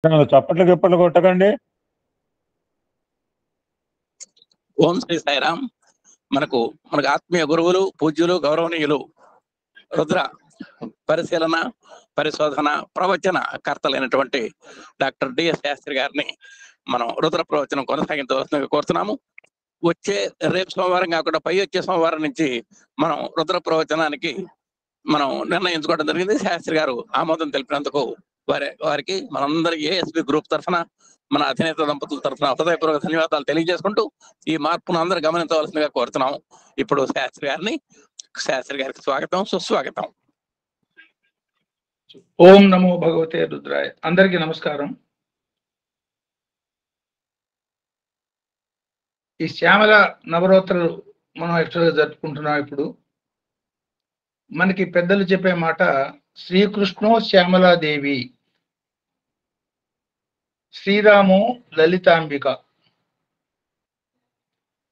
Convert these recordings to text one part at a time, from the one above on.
చప్పట్లు గిప్పట్లు కొట్టకండి. ఓం శ్రీ సాయిరామ్. మనకు ఆత్మీయ గురువులు, పూజ్యులు, గౌరవనీయులు రుద్ర పరిశీలన, పరిశోధన, ప్రవచన కర్తలైనటువంటి డాక్టర్ డిఎస్ శాస్త్రి గారిని మనం రుద్ర ప్రవచనం కొనసాగించవలసిందిగా కోరుతున్నాము. రేపు సోమవారం కాకుండా వచ్చే సోమవారం నుంచి మనం రుద్ర ప్రవచనానికి మనం నిర్ణయించుకోవడం జరిగింది. శాస్త్రి గారు ఆమోదం తెలిపినందుకు వారికి మనందరి ఏఎస్పి గ్రూప్ తరఫున, మన అధినేత దంపతుల తరఫున హృదయపూర్వక ధన్యవాదాలు తెలియజేసుకుంటూ ఈ మార్పును అందరూ గమనించవలసిందిగా కోరుతున్నాము. ఇప్పుడు శాస్త్రి గారికి స్వాగతం, సుస్వాగతం. ఓం నమో భగవతే రుద్రాయ. అందరికీ నమస్కారం. ఈ శ్యామల నవరాత్రులు మనం యాక్చువల్గా జరుపుకుంటున్నాం. ఇప్పుడు మనకి పెద్దలు చెప్పే మాట శ్రీకృష్ణో శ్యామలాదేవి, శ్రీరామో లలితాంబిక.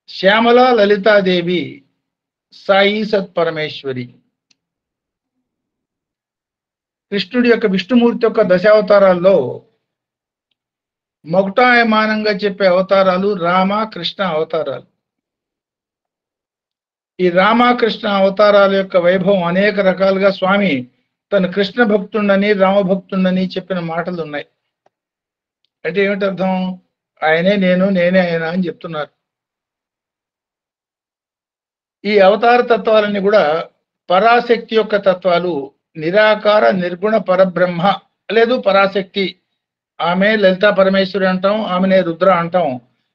శ్యామల లలితాదేవి సాయి సత్పరమేశ్వరి. కృష్ణుడి యొక్క విష్ణుమూర్తి యొక్క దశావతారాల్లో మొకటాయమానంగా చెప్పే అవతారాలు రామ కృష్ణ అవతారాలు. ఈ రామకృష్ణ అవతారాల యొక్క వైభవం అనేక రకాలుగా స్వామి తను కృష్ణ భక్తుండని రామభక్తుండని చెప్పిన మాటలు ఉన్నాయి. అంటే ఏమిటి అర్థం? ఆయనే నేను, నేనే ఆయన అని చెప్తున్నారు. ఈ అవతార తత్వాలన్నీ కూడా పరాశక్తి యొక్క తత్వాలు. నిరాకార నిర్గుణ పరబ్రహ్మ లేదు పరాశక్తి. ఆమె లలితా పరమేశ్వరి అంటాం, ఆమెనే రుద్ర అంటాం.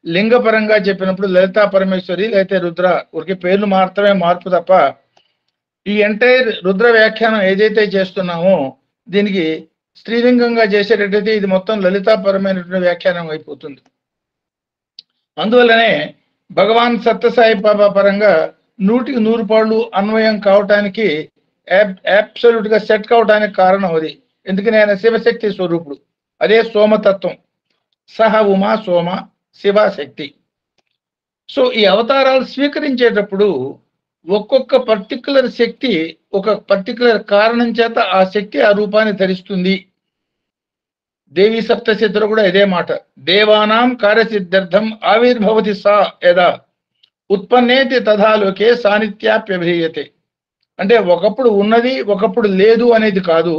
లింగపరంగా చెప్పినప్పుడు లలితా పరమేశ్వరి లేకపోతే రుద్ర, ఊరికి పేర్లు మాత్రమే మార్పు తప్ప ఈ ఎంటైర్ రుద్ర వ్యాఖ్యానం ఏదైతే చేస్తున్నామో దీనికి స్త్రీలింగంగా చేసేటట్టయితే ఇది మొత్తం లలితాపరమైనటువంటి వ్యాఖ్యానం అయిపోతుంది. అందువల్లనే భగవాన్ సత్యసాయి బాబా పరంగా 100కి 100 పాళ్ళు అన్వయం కావటానికి, అబ్సల్యూట్ గా సెట్ కావడానికి కారణం అది. ఎందుకని ఆయన శివశక్తి స్వరూపుడు. అదే సోమతత్వం. సహ ఉమా సోమ శివశక్తి. సో ఈ అవతారాలు స్వీకరించేటప్పుడు ఒక్కొక్క పర్టికులర్ శక్తి ఒక పర్టికులర్ కారణం చేత ఆ శక్తి ఆ రూపాన్ని ధరిస్తుంది. దేవి సప్తశతిలో కూడా ఇదే మాట. దేవానాం కార్యసిద్ధ్యర్థం ఆవిర్భవతి సా యదా ఉత్పన్నేతి తథాలోకే సానిత్యాప్యభిహీయతే. అంటే ఒకప్పుడు ఉన్నది ఒకప్పుడు లేదు అనేది కాదు.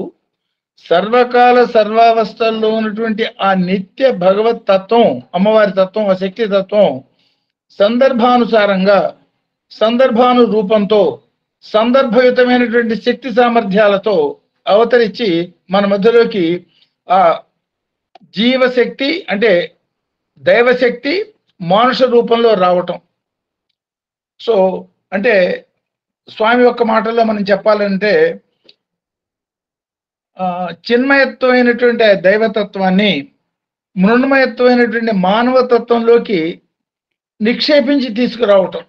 సర్వకాల సర్వావస్థల్లో ఉన్నటువంటి ఆ నిత్య భగవత్ తత్వం, అమ్మవారి తత్వం, ఆ శక్తి తత్వం సందర్భానుసారంగా, సందర్భానురూపంతో, సందర్భయుతమైనటువంటి శక్తి సామర్థ్యాలతో అవతరించి మన మధ్యలోకి ఆ జీవశక్తి అంటే దైవశక్తి మానుష రూపంలో రావటం. సో అంటే స్వామి యొక్క మాటల్లో మనం చెప్పాలంటే చిన్మయత్వమైనటువంటి దైవతత్వాన్ని మృణ్మయత్వమైనటువంటి మానవతత్వంలోకి నిక్షేపించి తీసుకురావటం.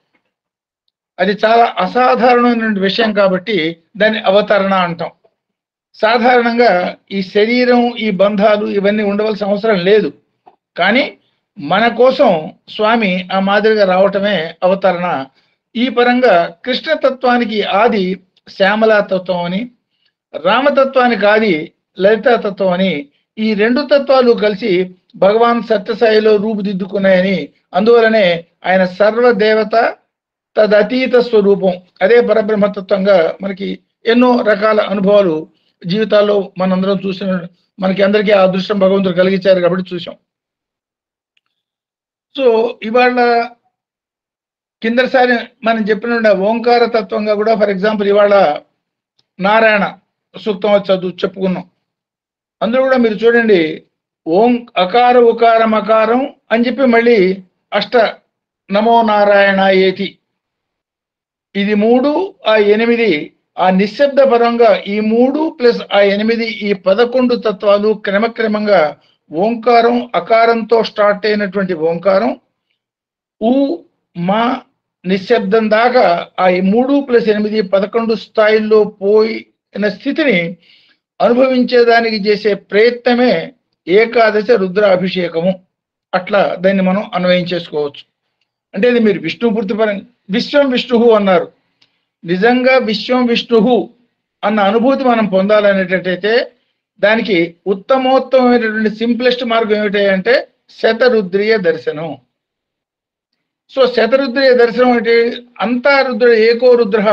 అది చాలా అసాధారణమైనటువంటి విషయం కాబట్టి దాన్ని అవతరణ అంటాం. సాధారణంగా ఈ శరీరం, ఈ బంధాలు ఇవన్నీ ఉండవలసిన అవసరం లేదు. కానీ మన కోసం స్వామి ఆ మాదిరిగా రావటమే అవతరణ. ఈ పరంగా కృష్ణతత్వానికి ఆది శ్యామలాతత్వం అని, రామతత్వానికి ఆది లలితాతత్వం అని, ఈ రెండు తత్వాలు కలిసి భగవాన్ సత్యసాయిలో రూపుదిద్దుకున్నాయని, అందువలనే ఆయన సర్వదేవత తదతీత స్వరూపం, అదే పరబ్రహ్మతత్వంగా మనకి ఎన్నో రకాల అనుభవాలు జీవితాల్లో మనందరం చూసిన, మనకి అందరికీ ఆ అదృష్టం భగవంతుడు కలిగించారు కాబట్టి చూసాం. సో ఇవాళ కిందసారి మనం చెప్పిన ఓంకార తత్వంగా కూడా, ఫర్ ఎగ్జాంపుల్ ఇవాళ నారాయణ సూక్తం చెప్పుకున్నాం. అందులో కూడా మీరు చూడండి, ఓం అకార ఉకార మకారం అని చెప్పి మళ్ళీ అష్ట నమో నారాయణ ఏతి, ఇది 3 ఆ 8, ఆ నిశ్శబ్ద పరంగా ఈ 3 ప్లస్ ఆ 8, ఈ 11 తత్వాలు క్రమక్రమంగా ఓంకారం, అకారంతో స్టార్ట్ అయినటువంటి ఓంకారం, ఊ మా నిశ్శబ్దం దాకా ఆ 3 + 8 11 స్థాయిల్లో పోయిన స్థితిని అనుభవించేదానికి చేసే ప్రయత్నమే ఏకాదశ రుద్ర అభిషేకము. అట్లా దాన్ని మనం అన్వయం చేసుకోవచ్చు. అంటే ఇది మీరు విష్ణుమూర్తి పరంగా విశ్వం విష్ణువు అన్నారు. నిజంగా విశ్వం విష్ణువు అన్న అనుభూతి మనం పొందాలనేటట్టయితే దానికి ఉత్తమోత్తమైనటువంటి సింప్లెస్ట్ మార్గం ఏమిటి అంటే శతరుద్రీయ దర్శనం. సో శతరుద్రీయ దర్శనం అంటే అంతా రుద్ర ఏకో రుద్ర,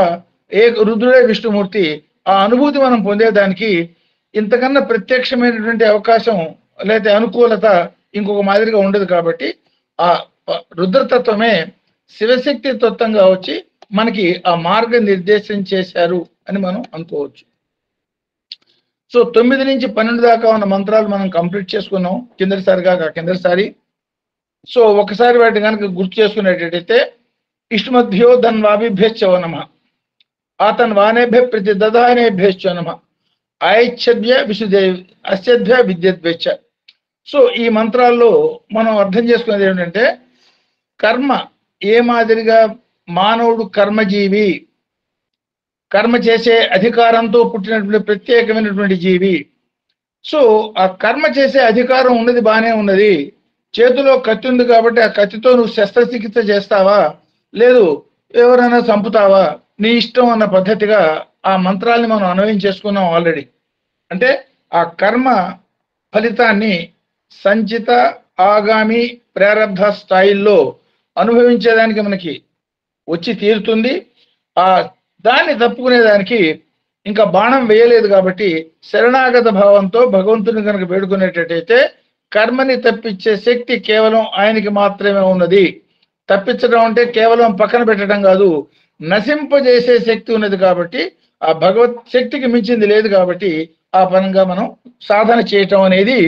రుద్రుడే విష్ణుమూర్తి. ఆ అనుభూతి మనం పొందేదానికి ఇంతకన్నా ప్రత్యక్షమైనటువంటి అవకాశం లేదా అనుకూలత ఇంకొక మాదిరిగా ఉండదు. కాబట్టి ఆ రుద్రతత్వమే శివశక్తి తత్వంగా వచ్చి మనకి ఆ మార్గ నిర్దేశం చేశారు అని మనం అనుకోవచ్చు. సో 9 నుంచి 12 దాకా ఉన్న మంత్రాలు మనం కంప్లీట్ చేసుకున్నాం కిందసారి. సో ఒకసారి వాటిని కనుక గుర్తు చేసుకునేటట్టయితే ఇష్టమధ్యో ధన్వాభిభ్యశ్చో నమః, ఆతన్వానేభ్య ప్రతి దదానేభ్యశ్చో నమః, ఆయచ్చద్య విశుద్ధ అస్యద్భ్య విద్యద్భ్యశ్చ. సో ఈ మంత్రాల్లో మనం అర్థం చేసుకునేది ఏమిటంటే కర్మ ఏ మాదిరిగా మానవుడు కర్మజీవి, కర్మ చేసే అధికారంతో పుట్టినటువంటి ప్రత్యేకమైనటువంటి జీవి. సో ఆ కర్మ చేసే అధికారం ఉన్నది బాగానే ఉన్నది. చేతిలో కత్తి ఉంది కాబట్టి ఆ కత్తితో నువ్వు శస్త్రచికిత్స చేస్తావా, లేదు ఎవరైనా చంపుతావా, నీ ఇష్టం అన్న పద్ధతిగా ఆ మంత్రాల్ని మనం అన్వయం చేసుకున్నాం ఆల్రెడీ. అంటే ఆ కర్మ ఫలితాన్ని సంచిత ఆగామి ప్రారబ్ధ స్థాయిల్లో అనుభవించేదానికి మనకి వచ్చి తీరుతుంది. ఆ దాన్ని తప్పుకునేదానికి ఇంకా బాణం వేయలేదు కాబట్టి శరణాగత భావంతో భగవంతుని కనుక వేడుకునేటట్టయితే కర్మని తప్పించే శక్తి కేవలం ఆయనకి మాత్రమే ఉన్నది. తప్పించడం అంటే కేవలం పక్కన పెట్టడం కాదు, నశింపజేసే శక్తి ఉన్నది. కాబట్టి ఆ భగవత్ శక్తికి మించింది లేదు. కాబట్టి ఆ పరంగా మనం సాధన చేయటం అనేది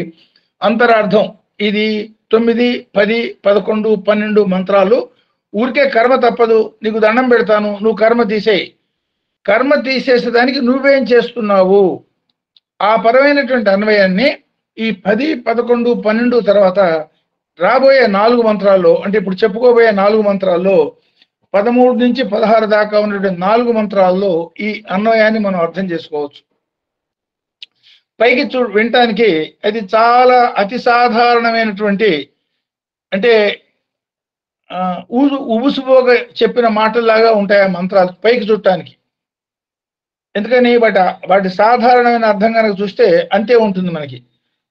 అంతరార్థం. ఇది 9, 10, 11, 12 మంత్రాలు ఊరికే కర్మ తప్పదు, నీకు దండం పెడతాను, నువ్వు కర్మ తీసేయి. కర్మ తీసేసేదానికి నువ్వేం చేస్తున్నావు, ఆ పరమైనటువంటి అన్వయాన్ని ఈ 10, 11, 12 తర్వాత రాబోయే 4 మంత్రాల్లో, అంటే ఇప్పుడు చెప్పుకోబోయే 4 మంత్రాల్లో 13 నుంచి 16 దాకా ఉన్నటువంటి 4 మంత్రాల్లో ఈ అన్వయాన్ని మనం అర్థం చేసుకోవచ్చు. పైకి వినటానికి అది చాలా అతి సాధారణమైనటువంటి, అంటే ఉబుసుపోగా చెప్పిన మాటల్లాగా ఉంటాయి ఆ మంత్రాలు పైకి చూడటానికి. ఎందుకని వాటి సాధారణమైన అర్థం కనుక చూస్తే అంతే ఉంటుంది. మనకి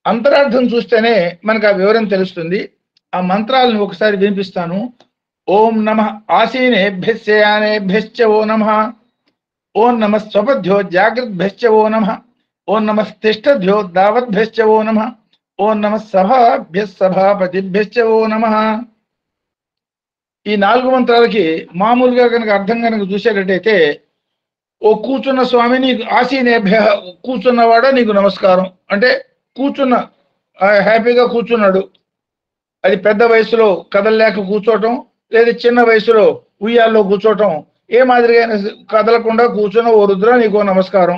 అంతరార్థం చూస్తేనే మనకు ఆ వివరం తెలుస్తుంది. ఆ మంత్రాలను ఒకసారి వినిపిస్తాను. ఓం నమః ఆసీనేభ్యశ్చయానేభ్యశ్చ ఓ నమః, ఓం నమః స్వపద్భ్యో జాగ్రద్భ్యశ్చ ఓ నమః, ఓం నమః తిష్టభ్యో దావద్భ్యశ్చ ఓ నమః, ఓం నమః సభాపతిభ్యశ్చ ఓ నమః. ఈ 4 మంత్రాలకి మామూలుగా కనుక అర్థం కనుక చూసేటట్టయితే, ఓ కూర్చున్న స్వామి నీకు ఆసీనేభ్య, కూర్చున్నవాడా నీకు నమస్కారం. అంటే కూర్చున్న హ్యాపీగా కూర్చున్నాడు, అది పెద్ద వయసులో కదలలేక కూర్చోవటం, లేదా చిన్న వయసులో ఉయ్యాల్లో కూర్చోవటం, ఏ మాదిరిగా కదలకుండా కూర్చున్న ఓ రుద్ర నీకో నమస్కారం.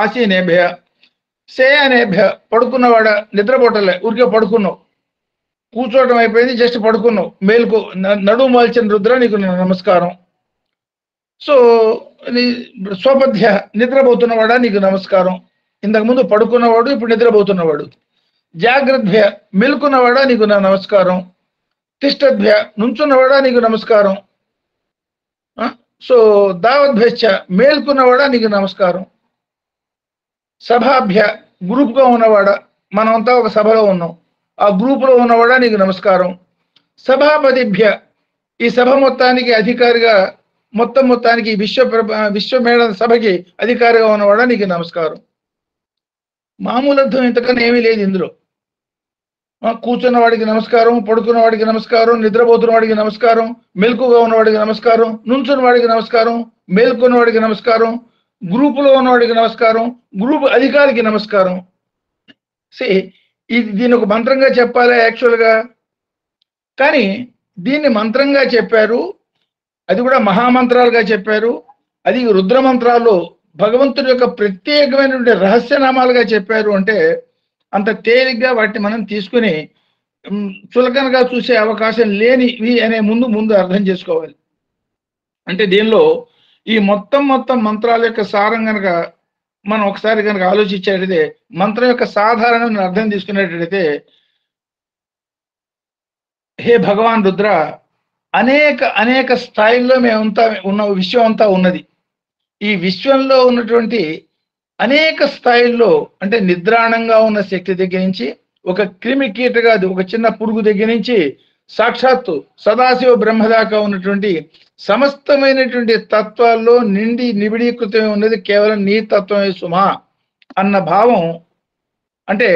ఆసీనేభ్య. శయనేభ్య, పడుకున్నవాడా, నిద్రపోటలే, ఊరికే పడుకున్నావు, కూర్చోవటం అయిపోయింది, జస్ట్ పడుకున్నావు, మేలుకు నడుము వాల్చిన రుద్ర నీకు నమస్కారం. సో స్వపథ్య, నిద్రపోతున్నవాడా నీకు నమస్కారం. ఇంతకుముందు పడుకున్నవాడు, ఇప్పుడు నిద్రపోతున్నవాడు. జాగ్రద్భ్య, మెలుకున్నవాడా నీకు నా నమస్కారం. తిష్టద్భ్య, నుంచున్నవాడా నీకు నమస్కారం. సో దావద్భ్యశ్చ, మేల్కున్నవాడా నీకు నమస్కారం. సభాభ్య, గ్రూప్గా ఉన్నవాడా, మనమంతా ఒక సభలో ఉన్నాం, ఆ గ్రూపులో ఉన్నవాడా నీకు నమస్కారం. సభాపతిభ్య, ఈ సభ మొత్తానికి అధికారిగా, మొత్తానికి విశ్వమేళ సభకి అధికారిగా ఉన్నవాడా నీకు నమస్కారం. మామూలు అర్థం ఇంతకన్నా ఏమీ లేదు ఇందులో. కూర్చున్న వాడికి నమస్కారం, పడుకున్న వాడికి నమస్కారం, నిద్రపోతున్న వాడికి నమస్కారం, మెలకుగా ఉన్నవాడికి నమస్కారం, నుంచున్న వాడికి నమస్కారం, మేల్కొన్న వాడికి నమస్కారం, గ్రూపులో ఉన్నవాడికి నమస్కారం, గ్రూప్ అధికారికి నమస్కారం. దీన్ని ఒక మంత్రంగా చెప్పాలా యాక్చువల్గా, కానీ దీన్ని మంత్రంగా చెప్పారు, అది కూడా మహామంత్రాలుగా చెప్పారు. అది రుద్ర మంత్రాల్లో భగవంతుడి యొక్క ప్రత్యేకమైనటువంటి రహస్యనామాలుగా చెప్పారు. అంటే అంత తేలిగ్గా వాటిని మనం తీసుకుని చులకనగా చూసే అవకాశం లేనివి అనే ముందు అర్థం చేసుకోవాలి. అంటే దీనిలో ఈ మొత్తం మంత్రాల యొక్క సారం కనుక మనం ఒకసారి కనుక ఆలోచించేటైతే, మంత్రం యొక్క సాధారణమైన అర్థం తీసుకునేటట్టయితే, హే భగవాన్ రుద్ర, అనేక స్థాయిల్లో మేమంతా ఉన్న విశ్వం అంతా ఉన్నది. ఈ విశ్వంలో ఉన్నటువంటి అనేక స్థాయిల్లో, అంటే నిద్రాణంగా ఉన్న శక్తి దగ్గర నుంచి, ఒక క్రిమి కీటకాది ఒక చిన్న పురుగు దగ్గర నుంచి సాక్షాత్తు సదాశివ బ్రహ్మ దాకా ఉన్నటువంటి సమస్తమైనటువంటి తత్వాల్లో నిండి నిబిడీకృతమై ఉన్నది కేవలం నీ తత్వమే సుమా అన్న భావం. అంటే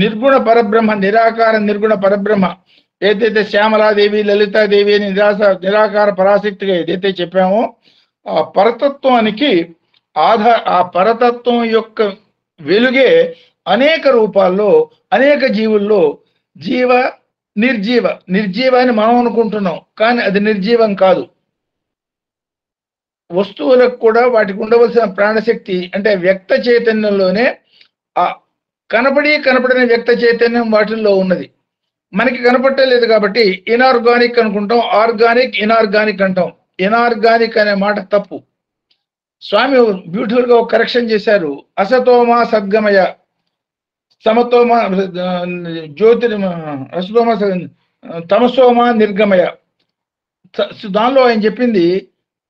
నిర్గుణ పరబ్రహ్మ, నిరాకార నిర్గుణ పరబ్రహ్మ ఏదైతే శ్యామలాదేవి లలితాదేవి అని నిరాకార పరాశక్తిగా ఏదైతే చెప్పామో, ఆ పరతత్వానికి ఆ పరతత్వం యొక్క వెలుగే అనేక రూపాల్లో అనేక జీవుల్లో జీవ నిర్జీవ అని మనం అనుకుంటున్నాం, కానీ అది నిర్జీవం కాదు. వస్తువులకు కూడా వాటికి ఉండవలసిన ప్రాణశక్తి అంటే వ్యక్త చైతన్యంలోనే ఆ కనపడని వ్యక్త చైతన్యం వాటిల్లో ఉన్నది. మనకి కనపట్టలేదు కాబట్టి ఇనార్గానిక్ అనుకుంటాం, ఆర్గానిక్ ఇనార్గానిక్ అంటాం. ఇనార్గానిక్ అనే మాట తప్పు. స్వామి బ్యూటిఫుల్ గా ఒక కరెక్షన్ చేశారు. అసతోమ సద్గమయ, సమతోమ అసతోమ తమసోమ నిర్గమయ. దానిలో ఆయన చెప్పింది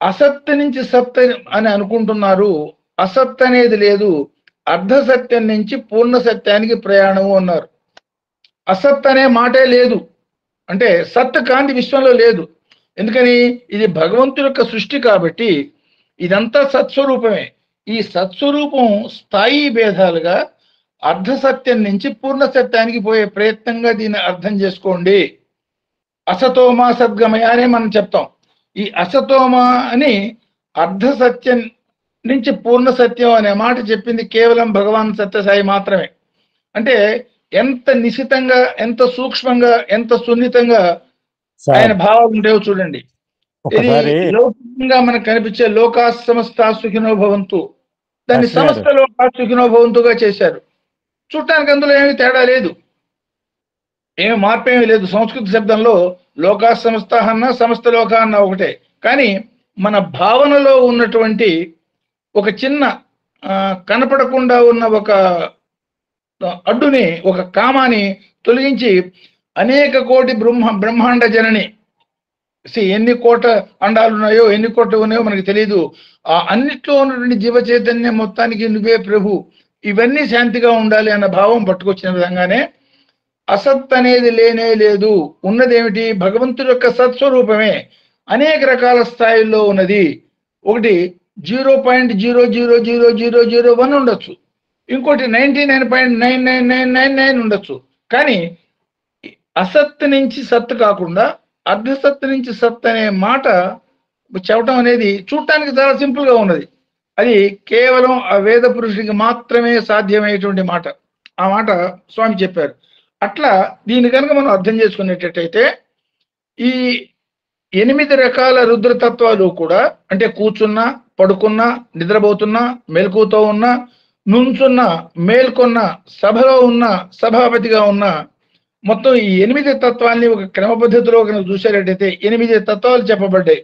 అసత్ నుంచి సత్ అని అనుకుంటున్నారు, అసత్ అనేది లేదు, అర్ధ సత్యం నుంచి పూర్ణ సత్యానికి ప్రయాణము అన్నారు. అసత్ అనే మాటే లేదు, అంటే సత్ కాంతి విశ్వంలో లేదు. ఎందుకని? ఇది భగవంతుడి యొక్క సృష్టి కాబట్టి ఇదంతా సత్స్వరూపమే. ఈ సత్స్వరూపం స్థాయి భేదాలుగా అర్ధ సత్యం నుంచి పూర్ణ సత్యానికి పోయే ప్రయత్నంగా దీన్ని అర్థం చేసుకోండి. అసతోమ సద్గమయ అనే మనం చెప్తాం. ఈ అసతోమ అని అర్ధ సత్యం నుంచి పూర్ణ సత్యం అనే మాట చెప్పింది కేవలం భగవాన్ సత్యసాయి మాత్రమే. అంటే ఎంత నిశితంగా, ఎంత సూక్ష్మంగా, ఎంత సున్నితంగా ఆయన భావాలు ఉంటాయో చూడండి. ఇది లౌకికంగా మనకు కనిపించే లోకా సమస్త సుఖినో భవంతు, దాన్ని సమస్త లోకా సుఖినో భవంతుగా చేశారు. చూడటానికి అందులో ఏమీ తేడా లేదు, ఏమి మార్పు ఏమీ లేదు. సంస్కృత శబ్దంలో లోకా సమస్త అన్న సమస్త లోక అన్న ఒకటే. కానీ మన భావనలో ఉన్నటువంటి ఒక చిన్న కనపడకుండా ఉన్న ఒక అడ్డుని, ఒక కామాని తొలగించి అనేక కోటి బ్రహ్మాండ జనని, ఎన్ని కోట్ల అండాలు ఉన్నాయో ఎన్ని కోట్లు ఉన్నాయో మనకు తెలియదు, ఆ అన్నిట్లో ఉన్నటువంటి జీవ చైతన్యం మొత్తానికి నువ్వే ప్రభు, ఇవన్నీ శాంతిగా ఉండాలి అన్న భావం పట్టుకొచ్చిన విధంగానే అసత్ అనేది లేనే లేదు. ఉన్నదేమిటి? భగవంతుడి యొక్క సత్స్వరూపమే అనేక రకాల స్థాయిల్లో ఉన్నది. ఒకటి 0.0000001 ఉండొచ్చు, ఇంకోటి 99.99999 ఉండొచ్చు. కానీ అసత్ నుంచి సత్ కాకుండా అర్ధసత్ నుంచి సత్ అనే మాట చెప్పడం అనేది చూడటానికి చాలా సింపుల్ గా ఉన్నది. అది కేవలం ఆ వేద పురుషుడికి మాత్రమే సాధ్యమయ్యేటువంటి మాట. ఆ మాట స్వామి చెప్పారు. అట్లా దీన్ని కనుక మనం అర్థం చేసుకునేటట్టయితే ఈ 8 రకాల రుద్రతత్వాలు కూడా, అంటే కూర్చున్నా, పడుకున్నా, నిద్రపోతున్నా, మెలకుతో ఉన్నా, నుంచున్నా, మేల్కొన్నా, సభలో ఉన్న, సభాపతిగా ఉన్న, మొత్తం ఈ 8 తత్వాల్ని ఒక క్రమ పద్ధతిలో కనుక చూసేటట్టయితే 8 తత్వాలు చెప్పబడ్డాయి.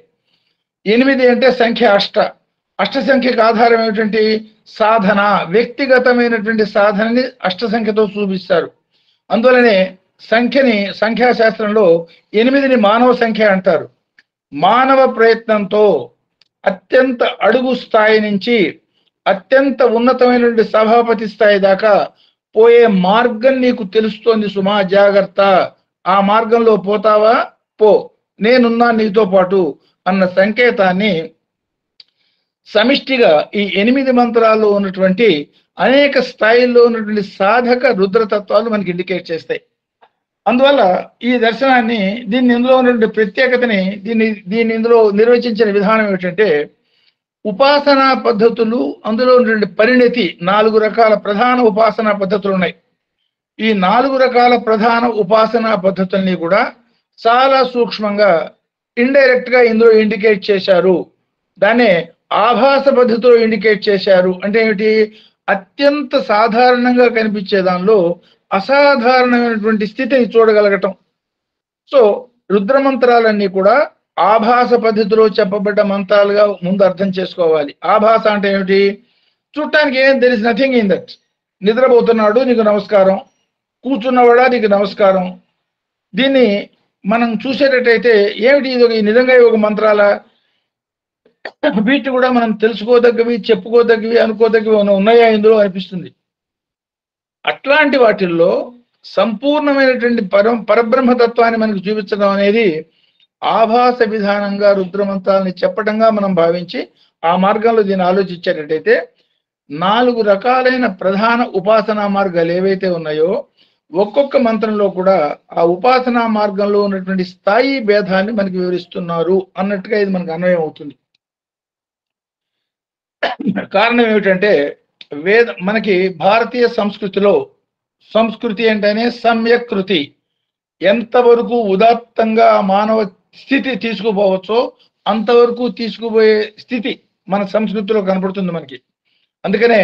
8 అంటే సంఖ్య అష్ట సంఖ్యకు ఆధారం ఏమిటంటే సాధన, వ్యక్తిగతమైనటువంటి సాధనని అష్ట సంఖ్యతో చూపిస్తారు. అందువలనే సంఖ్యని సంఖ్యాశాస్త్రంలో 8ని మానవ సంఖ్య అంటారు. మానవ ప్రయత్నంతో అత్యంత అడుగు స్థాయి నుంచి అత్యంత ఉన్నతమైనటువంటి సభాపతి స్థాయి దాకా పోయే మార్గం నీకు తెలుస్తోంది సుమా, జాగ్రత్త. ఆ మార్గంలో పోతావా? పో, నేనున్నా నీతో పాటు అన్న సంకేతాన్ని సమిష్టిగా ఈ 8 మంత్రాల్లో ఉన్నటువంటి అనేక స్థాయిల్లో ఉన్నటువంటి సాధక రుద్రతత్వాలు మనకి ఇండికేట్ చేస్తాయి. అందువల్ల ఈ దర్శనాన్ని, ఇందులో ఉన్నటువంటి ప్రత్యేకతని, దీన్ని ఇందులో నిర్వచించిన విధానం ఏమిటంటే ఉపాసనా పద్ధతులు, అందులో ఉన్నటువంటి పరిణతి. 4 రకాల ప్రధాన ఉపాసనా పద్ధతులు ఉన్నాయి. ఈ 4 రకాల ప్రధాన ఉపాసనా పద్ధతుల్ని కూడా చాలా సూక్ష్మంగా ఇండైరెక్ట్ గా ఇందులో ఇండికేట్ చేశారు. దాన్నే ఆభాస పద్ధతిలో ఇండికేట్ చేశారు. అంటే ఏమిటి? అత్యంత సాధారణంగా కనిపించే దానిలో అసాధారణమైనటువంటి స్థితిని చూడగలగటం. సో రుద్రమంత్రాలన్నీ కూడా ఆభాస పద్ధతిలో చెప్పబడ్డ మంత్రాలుగా ముందు అర్థం చేసుకోవాలి. ఆభాస అంటే ఏమిటి? చూడటానికి ఏం తెలిసి నథింగ్ ఇన్ దట్. నిద్రపోతున్నాడు, నీకు నమస్కారం. కూర్చున్నవాడా, నీకు నమస్కారం. దీన్ని మనం చూసేటట్టయితే ఏమిటి? ఇది నిజంగా ఒక మంత్రాల వీటి కూడా మనం తెలుసుకోదగ్గవి, చెప్పుకోదగ్గవి, అనుకోదగ్గవి ఉన్నాయా ఇందులో అనిపిస్తుంది. అట్లాంటి వాటిల్లో సంపూర్ణమైనటువంటి పరబ్రహ్మతత్వాన్ని మనకు చూపించడం అనేది ఆభాస విధానంగా రుద్రమంత్రాలని చెప్పటంగా మనం భావించి ఆ మార్గంలో దీన్ని ఆలోచించేటట్టయితే 4 రకాలైన ప్రధాన ఉపాసనా మార్గాలు ఏవైతే ఉన్నాయో ఒక్కొక్క మంత్రంలో కూడా ఆ ఉపాసనా మార్గంలో ఉన్నటువంటి స్థాయి భేదాన్ని మనకి వివరిస్తున్నారు అన్నట్టుగా ఇది మనకు అన్వయం అవుతుంది. కారణం ఏమిటంటే మనకి భారతీయ సంస్కృతిలో సంస్కృతి అంటేనే సమ్యకృతి, ఎంతవరకు ఉదాత్తంగా మానవ స్థితి తీసుకుపోవచ్చో అంతవరకు తీసుకుపోయే స్థితి మన సంస్కృతిలో కనపడుతుంది మనకి. అందుకనే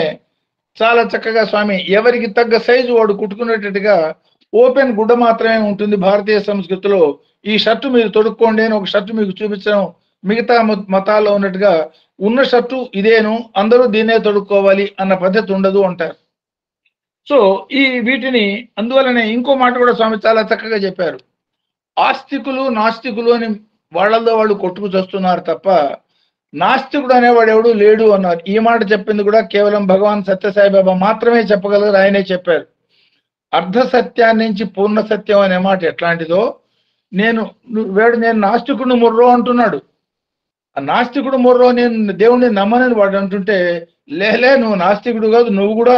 చాలా చక్కగా స్వామి ఎవరికి తగ్గ సైజు వాడు కుట్టుకునేటట్టుగా ఓపెన్ గుడ్డ మాత్రమే ఉంటుంది భారతీయ సంస్కృతిలో. ఈ షర్టు మీరు తొడుక్కోండి అని ఒక షర్టు మీకు చూపించడం మిగతా మతాల్లో ఉన్నట్టుగా ఉన్న షర్టు ఇదేను, అందరూ దీన్నే తొడుక్కోవాలి అన్న పద్ధతి ఉండదు అంటారు. సో ఈ వీటిని అందువలనే ఇంకో మాట కూడా స్వామి చాలా చక్కగా చెప్పారు. ఆస్తికులు నాస్తికులు అని వాళ్ళల్లో వాళ్ళు కొట్టుకు చేస్తున్నారు తప్ప నాస్తికుడు అనేవాడు ఎవడు లేడు అన్నారు. ఈ మాట చెప్పింది కూడా కేవలం భగవాన్ సత్యసాయిబాబా మాత్రమే చెప్పగలరు, ఆయనే చెప్పారు. అర్ధ సత్యాన్ని నుంచి పూర్ణ సత్యం అనే మాట ఎట్లాంటిదో నేను నాస్తికుడు ముర్రో అంటున్నాడు. ఆ నాస్తికుడు ముర్రో నేను దేవుణ్ణి నమ్మనని వాడు అంటుంటే లేలే నువ్వు నాస్తికుడు కాదు, నువ్వు కూడా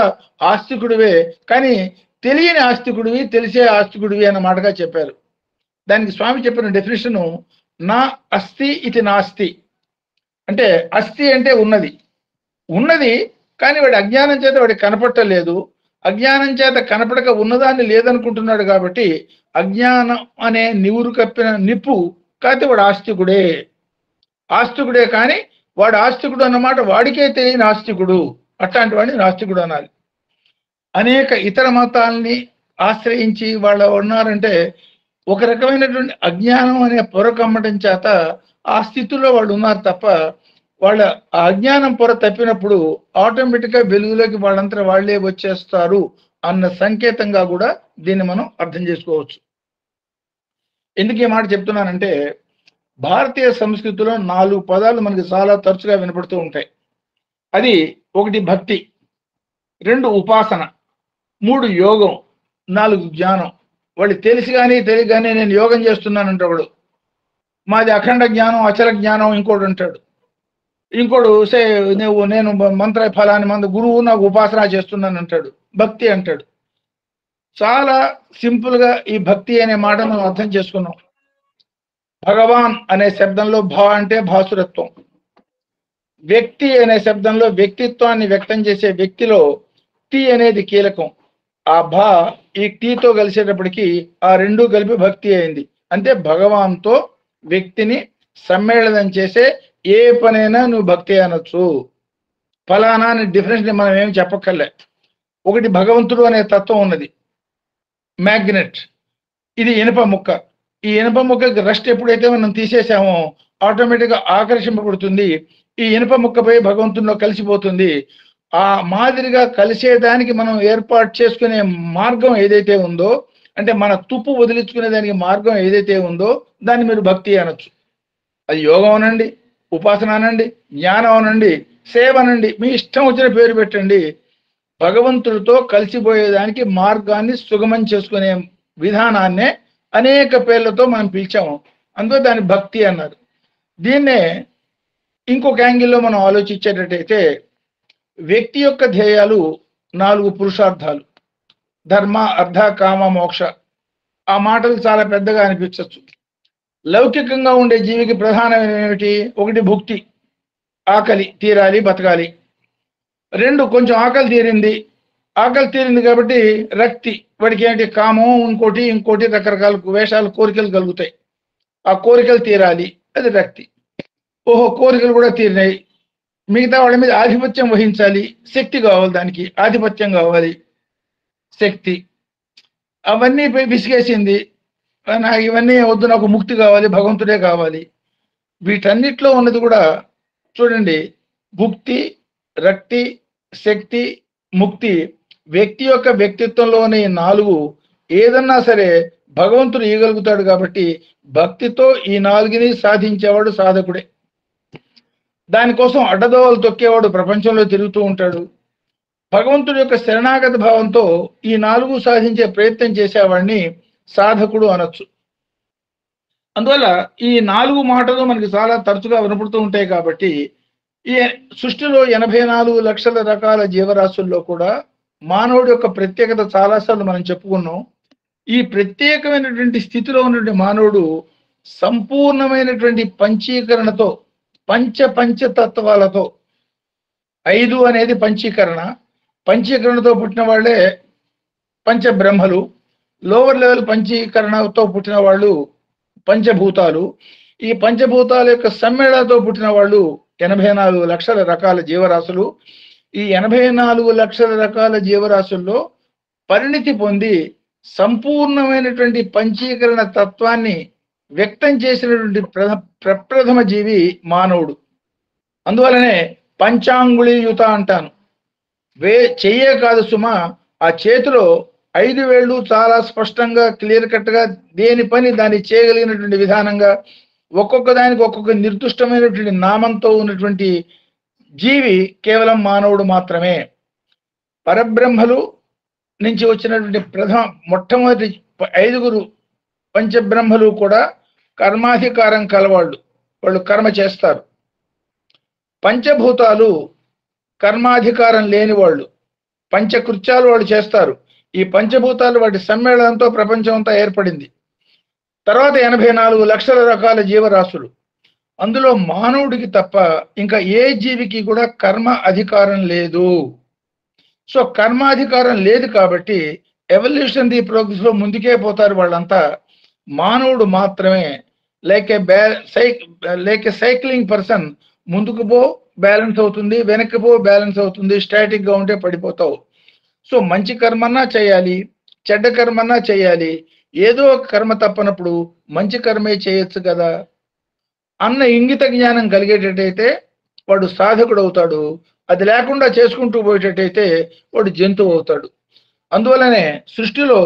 ఆస్తికుడివే, కానీ తెలియని ఆస్తికుడివి, తెలిసే ఆస్తికుడివి అన్న మాటగా చెప్పారు. దానికి స్వామి చెప్పిన డెఫినేషను నా అస్తి ఇది నాస్తి అంటే అస్థి అంటే ఉన్నది కానీ వాడి అజ్ఞానం చేత వాడికి కనపట్టలేదు. అజ్ఞానం చేత కనపడక ఉన్నదాన్ని లేదనుకుంటున్నాడు కాబట్టి అజ్ఞానం అనే నివురు కప్పిన నిప్పు కాకపోతే వాడు ఆస్తికుడే కానీ వాడు ఆస్తికుడు అన్నమాట వాడికే తెలియని ఆస్తికుడు. అట్లాంటి వాడిని నాస్తికుడు అనాలి. అనేక ఇతర మతాలని ఆశ్రయించి వాళ్ళు ఉన్నారంటే ఒక రకమైనటువంటి అజ్ఞానం అనే పొర కమ్మటం చేత ఆ స్థితిలో వాళ్ళు ఉన్నారు తప్ప వాళ్ళ ఆ అజ్ఞానం పొర తప్పినప్పుడు ఆటోమేటిక్గా వెలుగులోకి వాళ్ళంతా వాళ్ళే వచ్చేస్తారు అన్న సంకేతంగా కూడా దీన్ని మనం అర్థం చేసుకోవచ్చు. ఎందుకు ఈ మాట చెప్తున్నానంటే భారతీయ సంస్కృతిలో 4 పదాలు మనకి చాలా తరచుగా వినపడుతూ ఉంటాయి. అది 1 భక్తి, 2 ఉపాసన, 3 యోగం, 4 జ్ఞానం. వాళ్ళు తెలిసి కానీ తెలియగానే నేను యోగం చేస్తున్నానంటే వాడు మాది అఖండ జ్ఞానం, అచల జ్ఞానం ఇంకోటి అంటాడు. ఇంకోడు నేను మంత్ర ఫలాన్ని గురువు నాకు ఉపాసన చేస్తున్నాను అంటాడు, భక్తి అంటాడు. చాలా సింపుల్ గా ఈ భక్తి అనే మాట మనం అర్థం చేసుకున్నాం. భగవాన్ అనే శబ్దంలో భా అంటే భాసురత్వం, వ్యక్తి అనే శబ్దంలో వ్యక్తిత్వాన్ని వ్యక్తం చేసే వ్యక్తిలో టీ అనేది కీలకం. ఆ భా ఈ టీతో కలిసేటప్పటికి ఆ 2 కలిపి భక్తి అయింది. అంటే భగవాన్తో వ్యక్తిని సమ్మేళనం చేసే ఏ పనైనా నువ్వు భక్తి అనొచ్చు. ఫలానా అనే డిఫరెన్స్ మనం ఏమి చెప్పక్కర్లే. ఒకటి భగవంతుడు అనే తత్వం ఉన్నది, మ్యాగ్నెట్, ఇది ఇనుప ముక్క. ఈ ఇనుప ముక్కకి రస్ట్ ఎప్పుడైతే మనం తీసేసామో ఆటోమేటిక్గా ఆకర్షింపబడుతుంది, ఈ ఇనుప ముక్కపై భగవంతుడిలో కలిసిపోతుంది. ఆ మాదిరిగా కలిసేదానికి మనం ఏర్పాటు చేసుకునే మార్గం ఏదైతే ఉందో, అంటే మన తుప్పు వదిలించుకునే దానికి మార్గం ఏదైతే ఉందో దాన్ని మీరు భక్తి అనొచ్చు. అది యోగం అనండి, ఉపాసన అనండి, జ్ఞానం అనండి, సేవ అనండి, మీ ఇష్టం వచ్చిన పేరు పెట్టండి. భగవంతుడితో కలిసిపోయేదానికి మార్గాన్ని సుగమం చేసుకునే విధానాన్నే అనేక పేర్లతో మనం పిలిచాము, అందులో దాన్ని భక్తి అన్నారు. దీన్నే ఇంకొక యాంగిల్లో మనం ఆలోచించేటట్టయితే వ్యక్తి యొక్క ధ్యేయాలు 4 పురుషార్థాలు, ధర్మ, అర్థ, కామ, మోక్ష. ఆ మాటలు చాలా పెద్దగా అనిపించవచ్చు. లౌకికంగా ఉండే జీవికి ప్రధానమైన ఏమిటి? 1 భుక్తి, ఆకలి తీరాలి, బతకాలి. 2 కొంచెం ఆకలి తీరింది కాబట్టి రక్తి, వాడికి ఏంటి? కామం, ఇంకోటి రకరకాల వేషాలు, కోరికలు కలుగుతాయి. ఆ కోరికలు తీరాలి, అది రక్తి. ఓహో, కోరికలు కూడా తీరినాయి, మిగతా వాళ్ళ మీద ఆధిపత్యం వహించాలి, శక్తి కావాలి, దానికి ఆధిపత్యం కావాలి, శక్తి. అవన్నీ విసిగేసింది, నాకు ఇవన్నీ వద్దు, నాకు ముక్తి కావాలి, భగవంతుడే కావాలి. వీటన్నిటిలో ఉన్నది కూడా చూడండి, భుక్తి, రక్తి, శక్తి, ముక్తి. వ్యక్తి యొక్క వ్యక్తిత్వంలోని 4 ఏదన్నా సరే భగవంతుడు ఇవ్వగలుగుతాడు కాబట్టి భక్తితో ఈ 4ని సాధించేవాడు సాధకుడే. దానికోసం అడ్డదోవలు తొక్కేవాడు ప్రపంచంలో తిరుగుతూ ఉంటాడు. భగవంతుడి యొక్క శరణాగత భావంతో ఈ 4 సాధించే ప్రయత్నం చేసేవాడిని సాధకుడు అనొచ్చు. అందువల్ల ఈ 4 మాటలు మనకి చాలా తరచుగా వినపడుతూ ఉంటాయి. కాబట్టి ఈ సృష్టిలో 84 లక్షల రకాల జీవరాశుల్లో కూడా మానవుడి యొక్క ప్రత్యేకత చాలాసార్లు మనం చెప్పుకున్నాం. ఈ ప్రత్యేకమైనటువంటి స్థితిలో ఉన్నటువంటి మానవుడు సంపూర్ణమైనటువంటి పంచీకరణతో పంచతత్వాలతో 5 అనేది పంచీకరణతో పుట్టిన వాళ్ళే పంచబ్రహ్మలు, లోవర్ లెవెల్ పంచీకరణతో పుట్టిన వాళ్ళు పంచభూతాలు, ఈ పంచభూతాల యొక్క సమ్మేళనతో పుట్టిన వాళ్ళు 84 లక్షల రకాల జీవరాశులు. ఈ 84 లక్షల రకాల జీవరాశుల్లో పరిణితి పొంది సంపూర్ణమైనటువంటి పంచీకరణ తత్వాన్ని వ్యక్తం చేసినటువంటి ప్రప్రథమ జీవి మానవుడు. అందువలనే పంచాంగుళీయుత అంటాను. చెయ్యే కాదు సుమా, ఆ చేతిలో 5 వేళ్ళు చాలా స్పష్టంగా క్లియర్ కట్ గా దేని పని దాన్ని చేయగలిగినటువంటి విధానంగా ఒక్కొక్క దానికి ఒక్కొక్క నిర్దిష్టమైనటువంటి నామంతో ఉన్నటువంటి జీవి కేవలం మానవుడు మాత్రమే. పరబ్రహ్మలు నుంచి వచ్చినటువంటి మొట్టమొదటి 5 పంచబ్రహ్మలు కూడా కర్మాధికారం కలవాళ్ళు, వాళ్ళు కర్మ చేస్తారు. పంచభూతాలు కర్మాధికారం లేని వాళ్ళు, పంచకృత్యాలు వాళ్ళు చేస్తారు. ఈ పంచభూతాలు వాటి సమ్మేళనంతో ప్రపంచం అంతా ఏర్పడింది. తర్వాత 84 లక్షల రకాల జీవరాశులు. అందులో మానవుడికి తప్ప ఇంకా ఏ జీవికి కూడా కర్మ అధికారం లేదు. సో కర్మాధికారం లేదు కాబట్టి ఎవల్యూషనరీ ప్రోగ్రెస్ లో ముందుకే పోతారు వాళ్ళంతా. మానవుడు మాత్రమే లైక్ ఏ సైక్లింగ్ పర్సన్, ముందుకు పో బ్యాలెన్స్ అవుతుంది, వెనక్కి పో బ్యాలెన్స్ అవుతుంది, స్టాటిక్ గా ఉంటే పడిపోతావు. సో మంచి కర్మన్నా చేయాలి, చెడ్డ కర్మన్నా చేయాలి. ఏదో ఒక కర్మ తప్పనప్పుడు మంచి కర్మే చేయొచ్చు కదా అన్న ఇంగిత జ్ఞానం కలిగేటట్టయితే వాడు సాధకుడు అవుతాడు. అది లేకుండా చేసుకుంటూ పోయేటట్టయితే వాడు జంతువు అవుతాడు. అందువలనే సృష్టిలో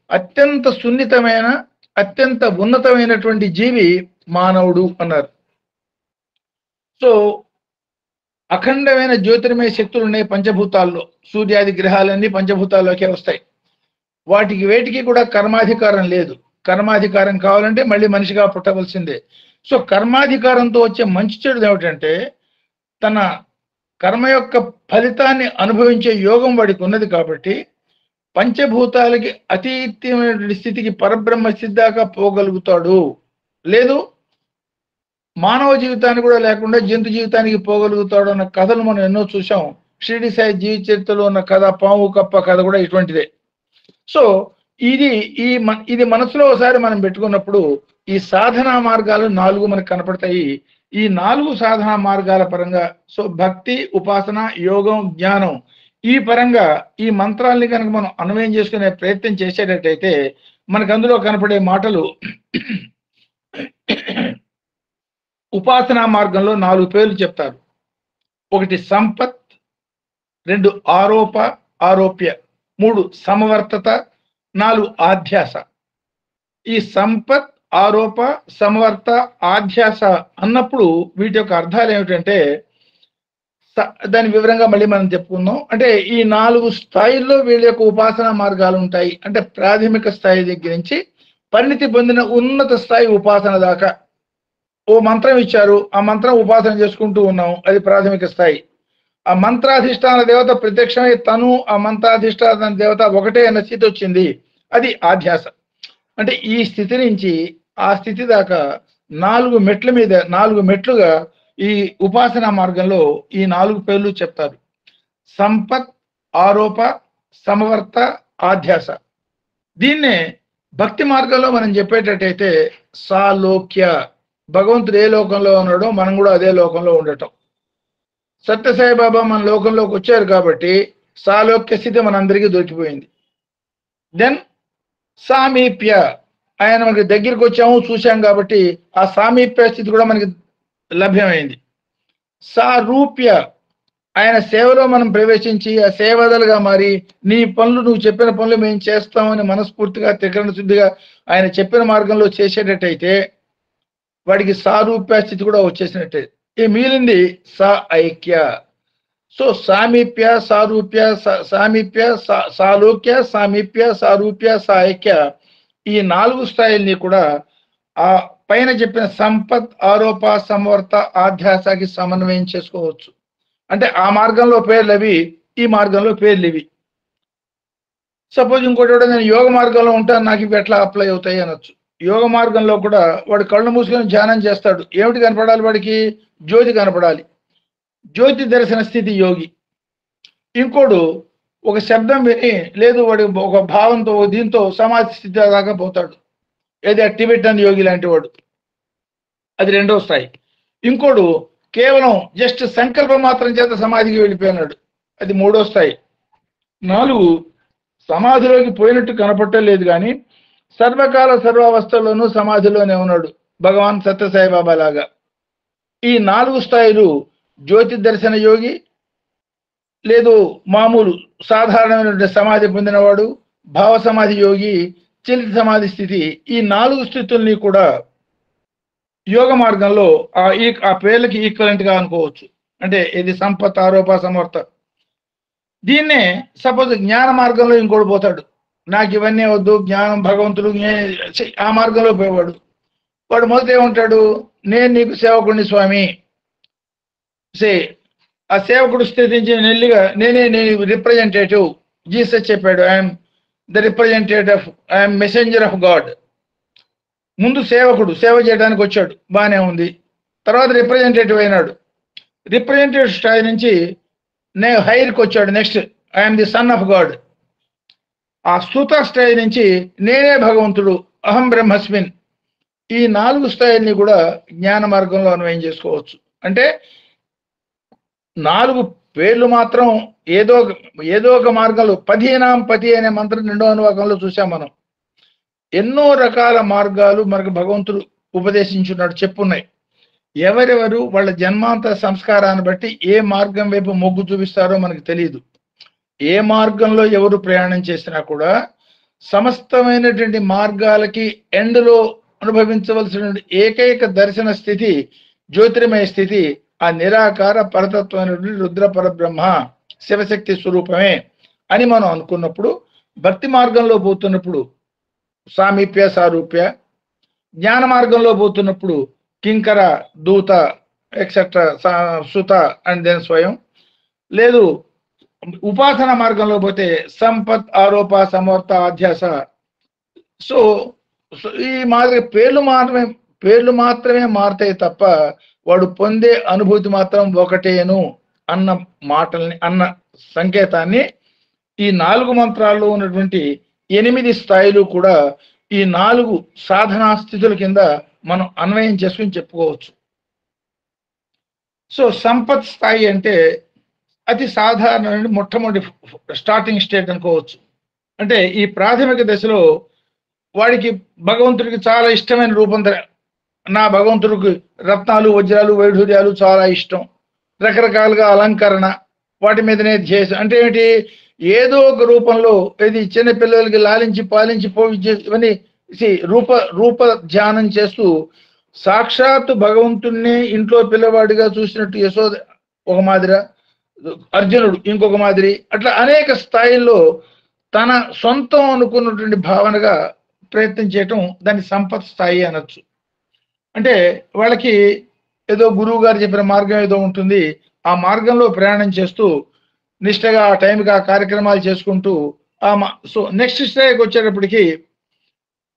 అత్యంత సున్నితమైన అత్యంత ఉన్నతమైనటువంటి జీవి మానవుడు అన్నారు. సో అఖండమైన జ్యోతిర్మయ శక్తులు ఉన్నాయి పంచభూతాల్లో. సూర్యాది గ్రహాలన్నీ పంచభూతాల్లోకే వస్తాయి. వాటికి వేటికి కూడా కర్మాధికారం లేదు. కర్మాధికారం కావాలంటే మళ్ళీ మనిషిగా పుట్టవలసిందే. సో కర్మాధికారంతో వచ్చే మంచి చెడు ఏమిటంటే తన కర్మ యొక్క ఫలితాన్ని అనుభవించే యోగం వాడికి ఉన్నది. కాబట్టి పంచభూతాలకి అతీతమైనటువంటి స్థితికి పరబ్రహ్మ స్థితి దాకా పోగలుగుతాడు. లేదు మానవ జీవితాన్ని కూడా లేకుండా జంతు జీవితానికి పోగలుగుతాడు అన్న కథలు మనం ఎన్నో చూసాం. షిరిడి సాయి జీవిత చరిత్రలో ఉన్న కథ, పాము కప్ప కథ కూడా ఇటువంటిదే. సో ఇది మనసులో ఒకసారి మనం పెట్టుకున్నప్పుడు ఈ సాధనా మార్గాలు 4 మనకు కనపడతాయి. ఈ 4 సాధనా మార్గాల పరంగా సో భక్తి, ఉపాసన, యోగం, జ్ఞానం ఈ పరంగా ఈ మంత్రాల్ని కనుక మనం అన్వయం చేసుకునే ప్రయత్నం చేసేటట్టయితే మనకు అందులో కనపడే మాటలు ఉపాసనా మార్గంలో 4 పేర్లు చెప్తారు. 1 సంపత్, 2 ఆరోప్య, 3 సమవర్తత, 4 ఆధ్యాస. ఈ సంపత్, ఆరోప, సమవర్త, ఆధ్యాస అన్నప్పుడు వీటి యొక్క అర్థాలు ఏమిటంటే దాని వివరంగా మళ్ళీ మనం చెప్పుకుందాం. అంటే ఈ 4 స్థాయిల్లో వీళ్ళ యొక్క ఉపాసనా మార్గాలు ఉంటాయి. అంటే ప్రాథమిక స్థాయి దగ్గర నుంచి పరిణితి పొందిన ఉన్నత స్థాయి ఉపాసన దాకా ఓ మంత్రం ఇచ్చారు, ఆ మంత్రం ఉపాసన చేసుకుంటూ ఉన్నాం, అది ప్రాథమిక స్థాయి. ఆ మంత్రాధిష్టాన దేవత ప్రత్యక్షమై తను ఆ మంత్రాధిష్టాన దేవత ఒకటే అన్న స్థితి వచ్చింది, అది ఆధ్యాస. అంటే ఈ స్థితి నుంచి ఆ స్థితి దాకా 4 మెట్ల మీద 4 మెట్లుగా ఈ ఉపాసనా మార్గంలో ఈ 4 పేర్లు చెప్తారు. సంపత్, ఆరోప, సమవర్త, ఆధ్యాస. దీన్నే భక్తి మార్గంలో మనం చెప్పేటట్టయితే సాలోక్య. భగవంతుడు ఏ లోకంలో ఉన్నాడో మనం కూడా అదే లోకంలో ఉండటం. సత్యసాయి బాబా మన లోకంలోకి వచ్చారు కాబట్టి సాలోక్య స్థితి మనందరికీ దొరికిపోయింది. దెన్ సామీప్య, ఆయన మనకి దగ్గరికి వచ్చాము చూసాం కాబట్టి ఆ సామీప్య స్థితి కూడా మనకి లభ్యమైంది. సారూప్య, ఆయన సేవలో మనం ప్రవేశించి ఆ సేవదలుగా మారి నీ పనులు నువ్వు చెప్పిన పనులు మేము చేస్తామని మనస్ఫూర్తిగా త్రికరణ శుద్ధిగా ఆయన చెప్పిన మార్గంలో చేసేటట్టయితే వాడికి సారూప్య స్థితి కూడా వచ్చేసినట్టే. ఈ మిగిలింది ఐక్య. సో సామీప్య, సారూప్య, సామీప్య, సాలోక్య, సామీప్య, సారూప్య, ఐక్య, ఈ 4 స్థాయిల్ని కూడా ఆ పైన చెప్పిన సంపత్, ఆరోప, సంవర్త, ఆధ్యాసకి సమన్వయం చేసుకోవచ్చు. అంటే ఆ మార్గంలో పేర్లు అవి, ఈ మార్గంలో పేర్లు ఇవి. సపోజ్ ఇంకోటి కూడా నేను యోగ మార్గంలో ఉంటాను, నాకు ఇవి ఎట్లా అప్లై అవుతాయి అనొచ్చు. యోగ మార్గంలో కూడా వాడు కళ్ళు మూసుకొని ధ్యానం చేస్తాడు. ఏమిటి కనపడాలి వాడికి? జ్యోతి కనపడాలి. జ్యోతి దర్శన స్థితి యోగి. ఇంకోడు ఒక శబ్దం విని, లేదు వాడి ఒక భావంతో దీంతో సమాధి స్థితి దాకా పోతాడు. ఏది టిబెటన్ యోగి లాంటి వాడు, అది 2వ స్థాయి. ఇంకోడు కేవలం జస్ట్ సంకల్పం మాత్రం చేత సమాధికి వెళ్ళిపోయినాడు, అది 3వ స్థాయి. 4 సమాధిలోకి పోయినట్టు కనపట్టలేదు కానీ సర్వకాల సర్వావస్థల్లోనూ సమాధిలోనే ఉన్నాడు, భగవాన్ సత్యసాయిబాబా లాగా. ఈ 4 స్థాయిలు జ్యోతి దర్శన యోగి, లేదు మామూలు సాధారణమైన సమాధి పొందినవాడు, భావ సమాధి యోగి, చలిత సమాధి స్థితి, ఈ 4 స్థితుల్ని కూడా యోగ మార్గంలో ఆ పేర్లకి ఈక్వలెంట్ గా అనుకోవచ్చు. అంటే ఇది సంపత్, ఆరోప, సమర్థ. దీన్నే సపోజ్ జ్ఞాన మార్గంలో ఇంకోటి పోతాడు, నాకు ఇవన్నీ వద్దు, జ్ఞానం భగవంతుడు, ఆ మార్గంలో పోయేవాడు. వాడు మొదట ఏమంటాడు, నేను నీకు సేవకుడిని స్వామి. ఆ సేవకుడు స్థితి నుంచి నెల్లిగా నేను రిప్రజెంటేటివ్. జీసస్ చెప్పాడు, I'm the representative, I'm messenger of God. ముందు సేవకుడు సేవ చేయడానికి వచ్చాడు, బాగానే ఉంది. తర్వాత రిప్రజెంటేటివ్ అయినాడు. రిప్రజెంటేటివ్ స్థాయి నుంచి హైర్కి వచ్చాడు. Next I'm the son of God. ఆ స్తుత స్థాయి నుంచి నేనే భగవంతుడు, అహం బ్రహ్మస్మిన్. ఈ 4 స్థాయిల్ని కూడా జ్ఞాన మార్గంలో అన్వయం చేసుకోవచ్చు. అంటే 4 పేర్లు మాత్రం ఏదో ఒక మార్గంలో, పదీనాం పతి అనే మంత్రం 2వ అనువాకంలో చూసాం మనం. ఎన్నో రకాల మార్గాలు మనకు భగవంతుడు ఉపదేశించున్నాడు, చెప్పున్నాయి. ఎవరెవరు వాళ్ళ జన్మాంతర సంస్కారాన్ని బట్టి ఏ మార్గం వైపు మొగ్గు చూపిస్తారో మనకు తెలియదు. ఏ మార్గంలో ఎవరు ప్రయాణం చేసినా కూడా సమస్తమైనటువంటి మార్గాలకి ఎండ్లో అనుభవించవలసిన ఏకైక దర్శన స్థితి, జ్యోతిర్మయ స్థితి, ఆ నిరాకార పరతత్వమైనటువంటి రుద్ర పరబ్రహ్మ శివశక్తి స్వరూపమే అని మనం అనుకున్నప్పుడు, భక్తి మార్గంలో పోతున్నప్పుడు సామీప్య, సారూప్య, జ్ఞాన మార్గంలో పోతున్నప్పుడు కింకర, దూత, ఎక్సెట్రా, సుత అండ్ దెన్ స్వయం, లేదు ఉపాసన మార్గంలో పోతే సంపత్, ఆరోప, సమర్థ, ఆధ్యాస. సో ఈ మాదిరి పేర్లు మాత్రమే మారుతాయి తప్ప వాడు పొందే అనుభూతి మాత్రం ఒకటేను అన్న మాటల్ని, అన్న సంకేతాన్ని ఈ 4 మంత్రాల్లో ఉన్నటువంటి 8 స్థాయిలు కూడా ఈ 4 సాధనా స్థితుల కింద మనం అన్వయం చేసుకుని చెప్పుకోవచ్చు. సో సంపత్ స్థాయి అంటే అతి సాధారణమైన మొట్టమొదటి స్టార్టింగ్ స్టేట్ అనుకోవచ్చు. అంటే ఈ ప్రాథమిక దశలో వాడికి భగవంతుడికి చాలా ఇష్టమైన రూపం, నా భగవంతుడికి రత్నాలు, వజ్రాలు, వైఢూర్యాలు చాలా ఇష్టం, రకరకాలుగా అలంకరణ, వాటి మీదనే ధ్యేసం. అంటే ఏమిటి, ఏదో ఒక రూపంలో ఇది చిన్న పిల్లలకి లాలించి పాలించి ఇవన్నీ రూప ధ్యానం చేస్తూ సాక్షాత్తు భగవంతుణ్ణి ఇంట్లో పిల్లవాడిగా చూసినట్టు యశోద ఒక మాదిరి, అర్జునుడు ఇంకొక మాదిరి, అట్లా అనేక స్థాయిల్లో తన సొంతం అనుకున్నటువంటి భావనగా ప్రయత్నం చేయటం దాన్ని సంపత్ స్థాయి అనొచ్చు. అంటే వాళ్ళకి ఏదో గురువు గారు చెప్పిన మార్గం ఏదో ఉంటుంది, ఆ మార్గంలో ప్రయాణం చేస్తూ నిష్టగా ఆ టైంకి ఆ కార్యక్రమాలు చేసుకుంటూ సో నెక్స్ట్ స్టేజ్కి వచ్చేటప్పటికి,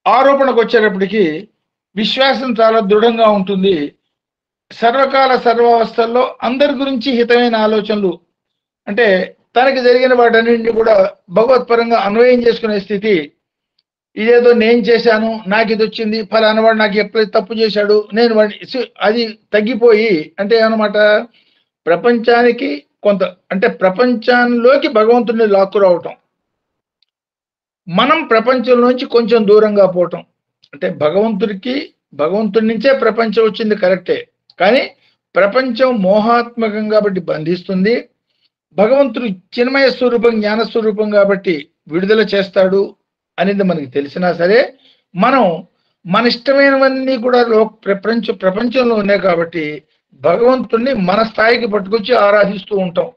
ఆరోపణకు వచ్చేటప్పటికి విశ్వాసం చాలా దృఢంగా ఉంటుంది. సర్వకాల సర్వావస్థల్లో అందరి గురించి హితమైన ఆలోచనలు, అంటే తనకి జరిగిన వాటన్నింటినీ కూడా భగవత్పరంగా అన్వయం చేసుకునే స్థితి. ఇదేదో నేను చేశాను, నాకు ఇది వచ్చింది, ఫలానా వాడు నాకు ఎప్పుడైతే తప్పు చేశాడు నేను వాడిని, అది తగ్గిపోయి, అంటే ఏమన్నమాట, ప్రపంచానికి కొంత, అంటే ప్రపంచంలోకి భగవంతుడిని లాక్కురావటం, మనం ప్రపంచంలోంచి కొంచెం దూరంగా పోవటం. అంటే భగవంతుడి నుంచే ప్రపంచం వచ్చింది కరెక్టే, కానీ ప్రపంచం మోహాత్మకం కాబట్టి బంధిస్తుంది. భగవంతుడు చిన్మయ స్వరూపం, జ్ఞాన స్వరూపం కాబట్టి విడుదల చేస్తాడు అనేది మనకి తెలిసినా సరే, మనం మన ఇష్టమైనవన్నీ కూడా ప్రపంచంలో ఉన్నాయి కాబట్టి భగవంతుణ్ణి మన స్థాయికి పట్టుకొచ్చి ఆరాధిస్తూ ఉంటాం.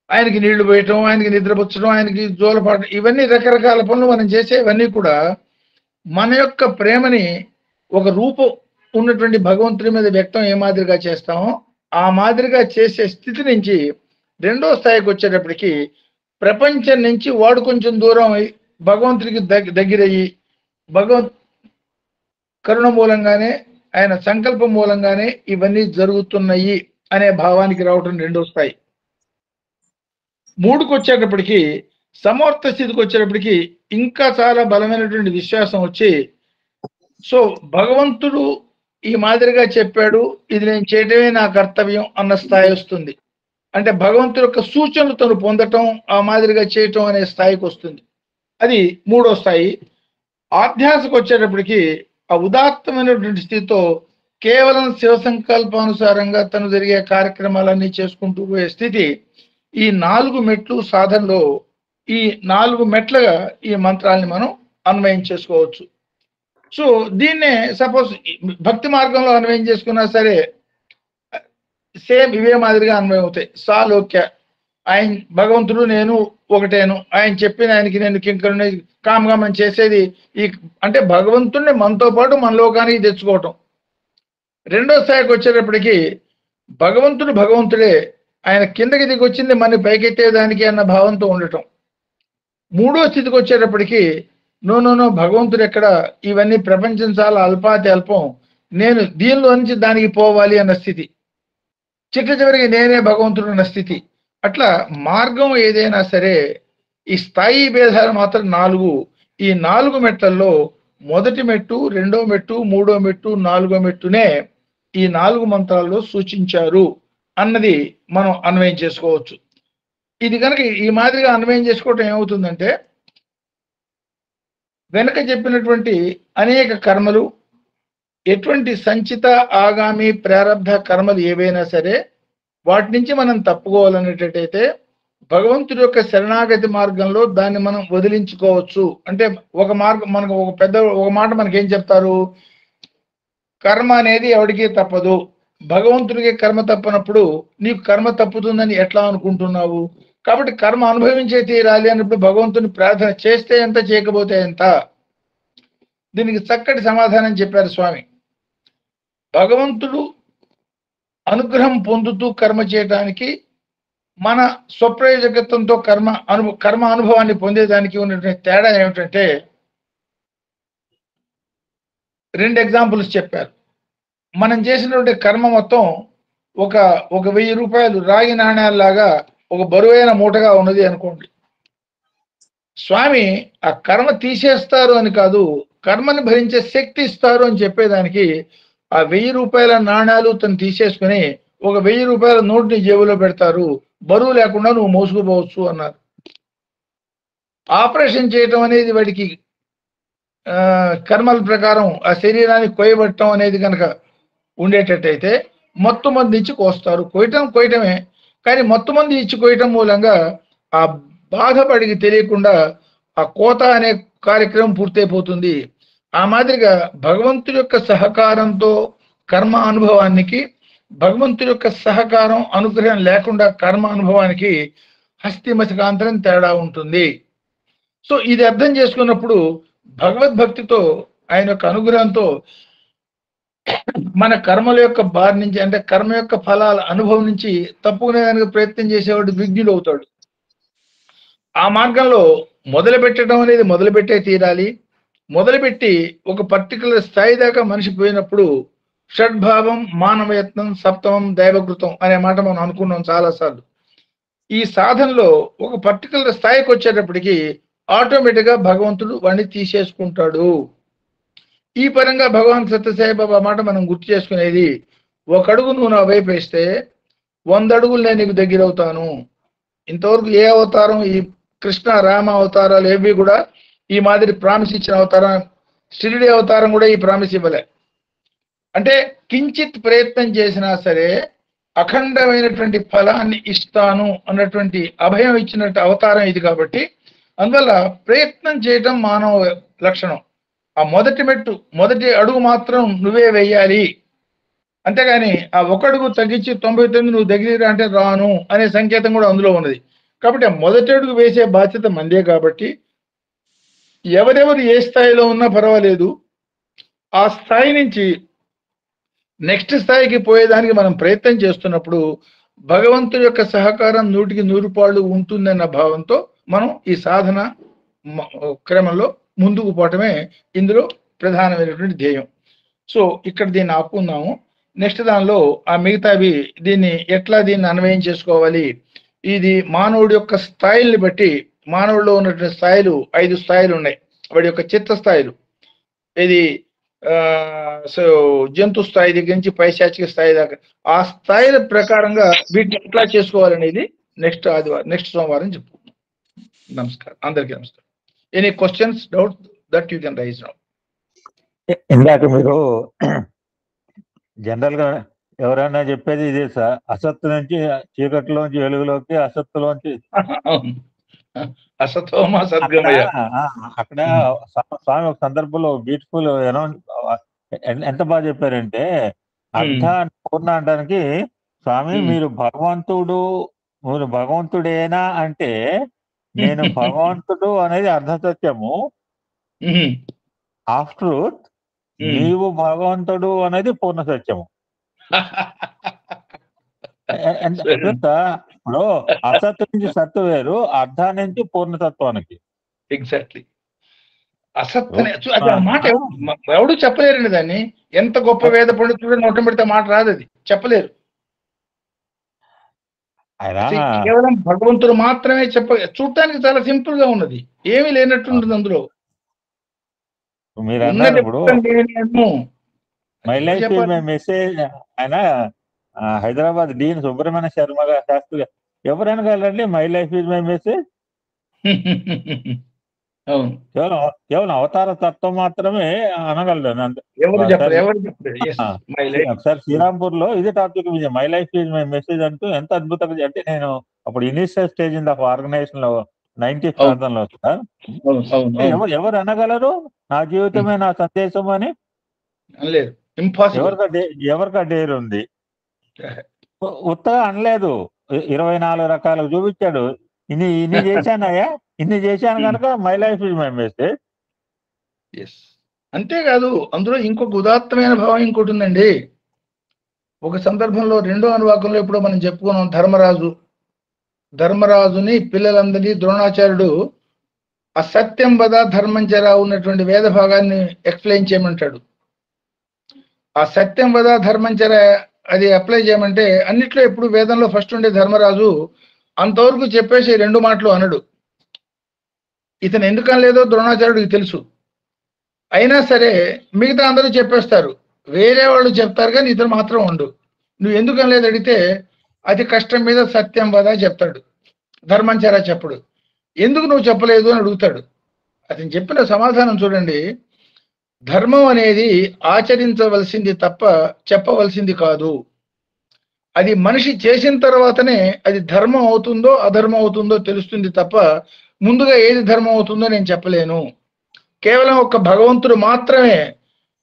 ఆయనకి నీళ్లు పోయటం, ఆయనకి నిద్రపుచ్చడం, ఆయనకి జోలపాటం, ఇవన్నీ రకరకాల పనులు మనం చేసేవన్నీ కూడా మన యొక్క ప్రేమని ఒక రూపం ఉన్నటువంటి భగవంతుడి మీద వ్యక్తం ఏ మాదిరిగా చేస్తామో ఆ మాదిరిగా చేసే స్థితి నుంచి రెండో స్థాయికి వచ్చేటప్పటికి ప్రపంచం నుంచి వాడు కొంచెం దూరం అయి భగవంతుడికి దగ్గరయ్యి భగవంత్ కరుణ మూలంగానే ఆయన సంకల్పం మూలంగానే ఇవన్నీ జరుగుతున్నాయి అనే భావానికి రావటం రెండో స్థాయి. మూడుకు వచ్చేటప్పటికి సమర్థ స్థితికి వచ్చేటప్పటికి ఇంకా చాలా బలమైనటువంటి విశ్వాసం వచ్చి, సో భగవంతుడు ఈ మాదిరిగా చెప్పాడు, ఇది నేను చేయటమే నా కర్తవ్యం అన్న స్థాయి వస్తుంది. అంటే భగవంతుడి యొక్క సూచనలు తను పొందటం, ఆ మాదిరిగా చేయటం అనే స్థాయికి వస్తుంది. అది మూడో స్థాయి. ఆధ్యాసకు వచ్చేటప్పటికి ఆ ఉదాత్తమైనటువంటి స్థితితో కేవలం శివ సంకల్పానుసారంగా తను జరిగే కార్యక్రమాలన్నీ చేసుకుంటూ పోయే స్థితి. ఈ 4 మెట్లు సాధనలో ఈ 4 మెట్లుగా ఈ మంత్రాల్ని మనం అన్వయం చేసుకోవచ్చు. సో దీన్నే సపోజ్ భక్తి మార్గంలో అన్వయం చేసుకున్నా సరే సేమ్ ఇవే మాదిరిగా అన్వయం అవుతాయి. సాలోక్య, ఆయన భగవంతుడు నేను ఒకటేను, ఆయన చెప్పిన ఆయనకి నేను కింకరుని కామ్గా మనం చేసేది ఈ అంటే భగవంతుడిని మనతో పాటు మన లోకానికి తెచ్చుకోవటం. రెండో స్థాయికి వచ్చేటప్పటికి భగవంతుడు భగవంతుడే, ఆయన కిందకి దిగి వచ్చింది మన పైకెత్తేదానికి అన్న భావంతో ఉండటం. మూడో స్థితికి వచ్చేటప్పటికి నో భగవంతుడు ఎక్కడ, ఇవన్నీ ప్రపంచం చాలా అల్పాతి అల్పం, నేను దీనిలో నుంచి దానికి పోవాలి అన్న స్థితి. చివరికి నేనే భగవంతుడు అన్న స్థితి. అట్లా మార్గం ఏదైనా సరే ఈ స్థాయి భేదాలు మాత్రం 4. ఈ 4 మెట్లలో మొదటి మెట్టు, రెండో మెట్టు, మూడో మెట్టు, 4వ మెట్టునే ఈ 4 మంత్రాల్లో సూచించారు అన్నది మనం అన్వయం చేసుకోవచ్చు. ఇది కనుక ఈ మాదిరిగా అన్వయం చేసుకోవటం ఏమవుతుందంటే వెనక చెప్పినటువంటి అనేక కర్మలు, ఎటువంటి సంచిత ఆగామి ప్రారబ్ధ కర్మలు ఏవైనా సరే వాటి నుంచి మనం తప్పుకోవాలనేటట్టయితే భగవంతుడి యొక్క శరణాగతి మార్గంలో దాన్ని మనం వదిలించుకోవచ్చు. అంటే ఒక మార్గం మనకు ఒక మాట మనకేం చెప్తారు, కర్మ అనేది ఎవడికి తప్పదు, భగవంతుడికి కర్మ తప్పనప్పుడు నీకు కర్మ తప్పుతుందని ఎట్లా అనుకుంటున్నావు, కాబట్టి కర్మ అనుభవించే తీరాలి అన్నప్పుడు భగవంతుని ప్రార్థన చేస్తే ఎంత, చేయకపోతే ఎంత. దీనికి చక్కటి సమాధానం చెప్పారు స్వామి. భగవంతుడు అనుగ్రహం పొందుతూ కర్మ చేయడానికి మన స్వప్రయోజకత్వంతో కర్మ అనుభవాన్ని పొందేదానికి ఉన్నటువంటి తేడా ఏమిటంటే 2 ఎగ్జాంపుల్స్ చెప్పారు. మనం చేసినటువంటి కర్మ మొత్తం ఒక 1000 రూపాయలు రాగి నాణ్యాలలాగా ఒక బరువైన మూటగా ఉన్నది అనుకోండి. స్వామి ఆ కర్మ తీసేస్తారు అని కాదు, కర్మని భరించే శక్తి ఇస్తారు అని చెప్పేదానికి ఆ 1000 రూపాయల నాణ్యాలు తను తీసేసుకుని ఒక 1000 రూపాయల నోటుని జేబులో పెడతారు, బరువు లేకుండా నువ్వు మోసుకుపోవచ్చు అన్నారు. ఆపరేషన్ చేయటం అనేది వాడికి కర్మల ప్రకారం ఆ శరీరాన్ని కోయబట్టడం అనేది కనుక ఉండేటట్టయితే మొత్తం మంది ఇచ్చి కోస్తారు. కోయటమే కానీ మొత్తం మంది ఇచ్చి కోయటం మూలంగా ఆ బాధపడికి తెలియకుండా ఆ కోత అనే కార్యక్రమం పూర్తయిపోతుంది. ఆ మాదిరిగా భగవంతుడి యొక్క సహకారంతో కర్మ అనుభవానికి, భగవంతుడి యొక్క సహకారం అనుగ్రహం లేకుండా కర్మ అనుభవానికి హస్తిమసికాంతరం తేడా ఉంటుంది. సో ఇది అర్థం చేసుకున్నప్పుడు భగవద్భక్తితో ఆయన యొక్క అనుగ్రహంతో మన కర్మల యొక్క బారి నుంచి, అంటే కర్మ యొక్క ఫలాల అనుభవం నుంచి తప్పుకునేదానికి ప్రయత్నం చేసేవాడు విజ్ఞుడు అవుతాడు. ఆ మార్గంలో మొదలుపెట్టడం అనేది మొదలుపెట్టే తీరాలి. మొదలుపెట్టి ఒక పర్టికులర్ స్థాయి దాకా మనిషి పోయినప్పుడు షడ్భావం, మానవయత్నం, సప్తమం, దైవకృతం అనే మాట మనం అనుకున్నాం చాలాసార్లు. ఈ సాధనలో ఒక పర్టికులర్ స్థాయికి వచ్చేటప్పటికి ఆటోమేటిక్గా భగవంతుడు వాడిని తీసేసుకుంటాడు. ఈ పరంగా భగవాన్ సత్యసాయిబాబా మాట మనం గుర్తు చేసుకునేది, 1 అడుగు నువ్వు నా వైపు వేస్తే 100 అడుగులు నేను నీకు దగ్గర అవుతాను. ఇంతవరకు ఏ అవతారం, ఈ కృష్ణ రామ అవతారాలు ఏవి కూడా ఈ మాదిరి ప్రామిస్ ఇచ్చిన అవతారం, షిరిడి అవతారం కూడా ఈ ప్రామిస్ ఇవ్వలే. అంటే కించిత్ ప్రయత్నం చేసినా సరే అఖండమైనటువంటి ఫలాన్ని ఇస్తాను అన్నటువంటి అభయం ఇచ్చినట్టు అవతారం ఇది. కాబట్టి అందువల్ల ప్రయత్నం చేయటం మానవ లక్షణం. ఆ మొదటి అడుగు మాత్రం నువ్వే వెయ్యాలి అంతేగాని ఆ ఒకడుగు తగ్గించి 99 నువ్వు దగ్గర అంటే రాను అనే సంకేతం కూడా అందులో ఉన్నది. కాబట్టి ఆ మొదటి అడుగు వేసే బాధ్యత మందే కాబట్టి ఎవరెవరు ఏ స్థాయిలో ఉన్నా పర్వాలేదు, ఆ స్థాయి నుంచి నెక్స్ట్ స్థాయికి పోయేదానికి మనం ప్రయత్నం చేస్తున్నప్పుడు భగవంతుడి యొక్క సహకారం 100కి 100 పాళ్ళు ఉంటుందన్న భావంతో మనం ఈ సాధన క్రమంలో ముందుకు పోవటమే ఇందులో ప్రధానమైనటువంటి ధ్యేయం. సో ఇక్కడ దీన్ని ఆపుకుందాము. నెక్స్ట్ దానిలో ఆ మిగతావి దీన్ని అన్వయం చేసుకోవాలి. ఇది మానవుడి యొక్క స్థాయిల్ని బట్టి, మానవుడిలో ఉన్నటువంటి స్థాయిలు 5 స్థాయిలు ఉన్నాయి. వాడి యొక్క చిత్త స్థాయిలు, ఇది సో జంతు స్థాయి దగ్గర నుంచి పైశాచిక స్థాయి దాకా, ఆ స్థాయిల ప్రకారంగా వీటిని ఎట్లా చేసుకోవాలనేది నెక్స్ట్ సోమవారం చెప్పుకుందాం. నమస్కారం, అందరికీ నమస్కారం. Any questions, doubt that you can raise now. ఇందాక మీరు జనరల్ గా ఎవరైనా చెప్పేది ఇదే సార్, అసత్తు నుంచి చీకటిలోంచి వెలుగులోకి, అసత్తులోంచి అసతోమ సద్గమయ. అక్కడ స్వామి ఒక సందర్భంలో బ్యూటిఫుల్ ఎంత బాగా చెప్పారంటే, అర్థాన్ని పూర్ణ అనడానికి స్వామి మీరు భగవంతుడేనా అంటే, నేను భగవంతుడు అనేది అర్ధసత్యము, ఆఫ్టర్ నీవు భగవంతుడు అనేది పూర్ణ సత్యము. ఇప్పుడు అసత్తు నుంచి సత్తు వేరు, అర్ధా నుంచి పూర్ణతత్వానికి. ఎగ్జాక్ట్లీ. అసత్తనే అది ఆ మాట ఎవడు చెప్పలేరండి దాన్ని. ఎంత గొప్ప వేద పండితుడు నోట పెడితే మాట రాదు, అది చెప్పలేరు. కేవలం భగవంతుడు మాత్రమే చూడటానికి చాలా సింపుల్ గా ఉన్నది, ఏమీ లేనట్టుంటుంది అందులో. మీరు అన్నారు ఇప్పుడు my life is my message, ఆయన హైదరాబాద్ డీన్ సుబ్రహ్మణ్య శర్మ శాస్త్రి గారు ఎవరు అనగలరండి my life is my message? కేవలం అవతార తత్వం మాత్రమే అనగలరు. ఒకసారి శ్రీరాంపూర్ లో ఇదే టాపిక్ మీద my life is my message అంటూ ఎంత అద్భుతంగా, అంటే నేను అప్పుడు initial stage in of organization లో 90s ప్రాంతంలో సార్, ఎవరు అనగలరు నా జీవితమే నా సందేశం అని? ఎవరికి డేర్ ఉంది? ఉత్తగా అనలేదు, 24 రకాలు చూపించాడు. ఇన్ని చేశానయ్యా, ఇన్ని చేశాను కనుక my life is my message. అంతేకాదు, అందులో ఇంకొక ఉదాత్తమైన భావం ఇంకోటి ఉందండి. ఒక సందర్భంలో 2వ అనువాకంలో ఎప్పుడో మనం చెప్పుకున్నాం, ధర్మరాజుని పిల్లలందరినీ ద్రోణాచార్యుడు అసత్యం వద ధర్మంచర ఉన్నటువంటి వేద భాగాన్ని ఎక్స్ప్లెయిన్ చేయమంటాడు. ఆ సత్యం వద ధర్మంచర అది అప్లై చేయమంటే, అన్నిట్లో ఎప్పుడు వేదంలో ఫస్ట్ ఉండే ధర్మరాజు అంతవరకు చెప్పేసి 2 మాటలు అనడు. ఇతను ఎందుకనలేదో ద్రోణాచార్యుడికి తెలుసు. అయినా సరే మిగతా అందరూ చెప్పేస్తారు, వేరే వాళ్ళు చెప్తారు కానీ ఇతను మాత్రం ఉండు. నువ్వు ఎందుకనలేదు అడిగితే అతి కష్టం మీద సత్యం వద చెప్తాడు, ధర్మంచర చెప్పడు. ఎందుకు నువ్వు చెప్పలేదు అని అడుగుతాడు. అతను చెప్పిన సమాధానం చూడండి, ధర్మం అనేది ఆచరించవలసింది తప్ప చెప్పవలసింది కాదు. అది మనిషి చేసిన తర్వాతనే అది ధర్మం అవుతుందో అధర్మం అవుతుందో తెలుస్తుంది తప్ప ముందుగా ఏది ధర్మం అవుతుందో నేను చెప్పలేను. కేవలం ఒక భగవంతుడు మాత్రమే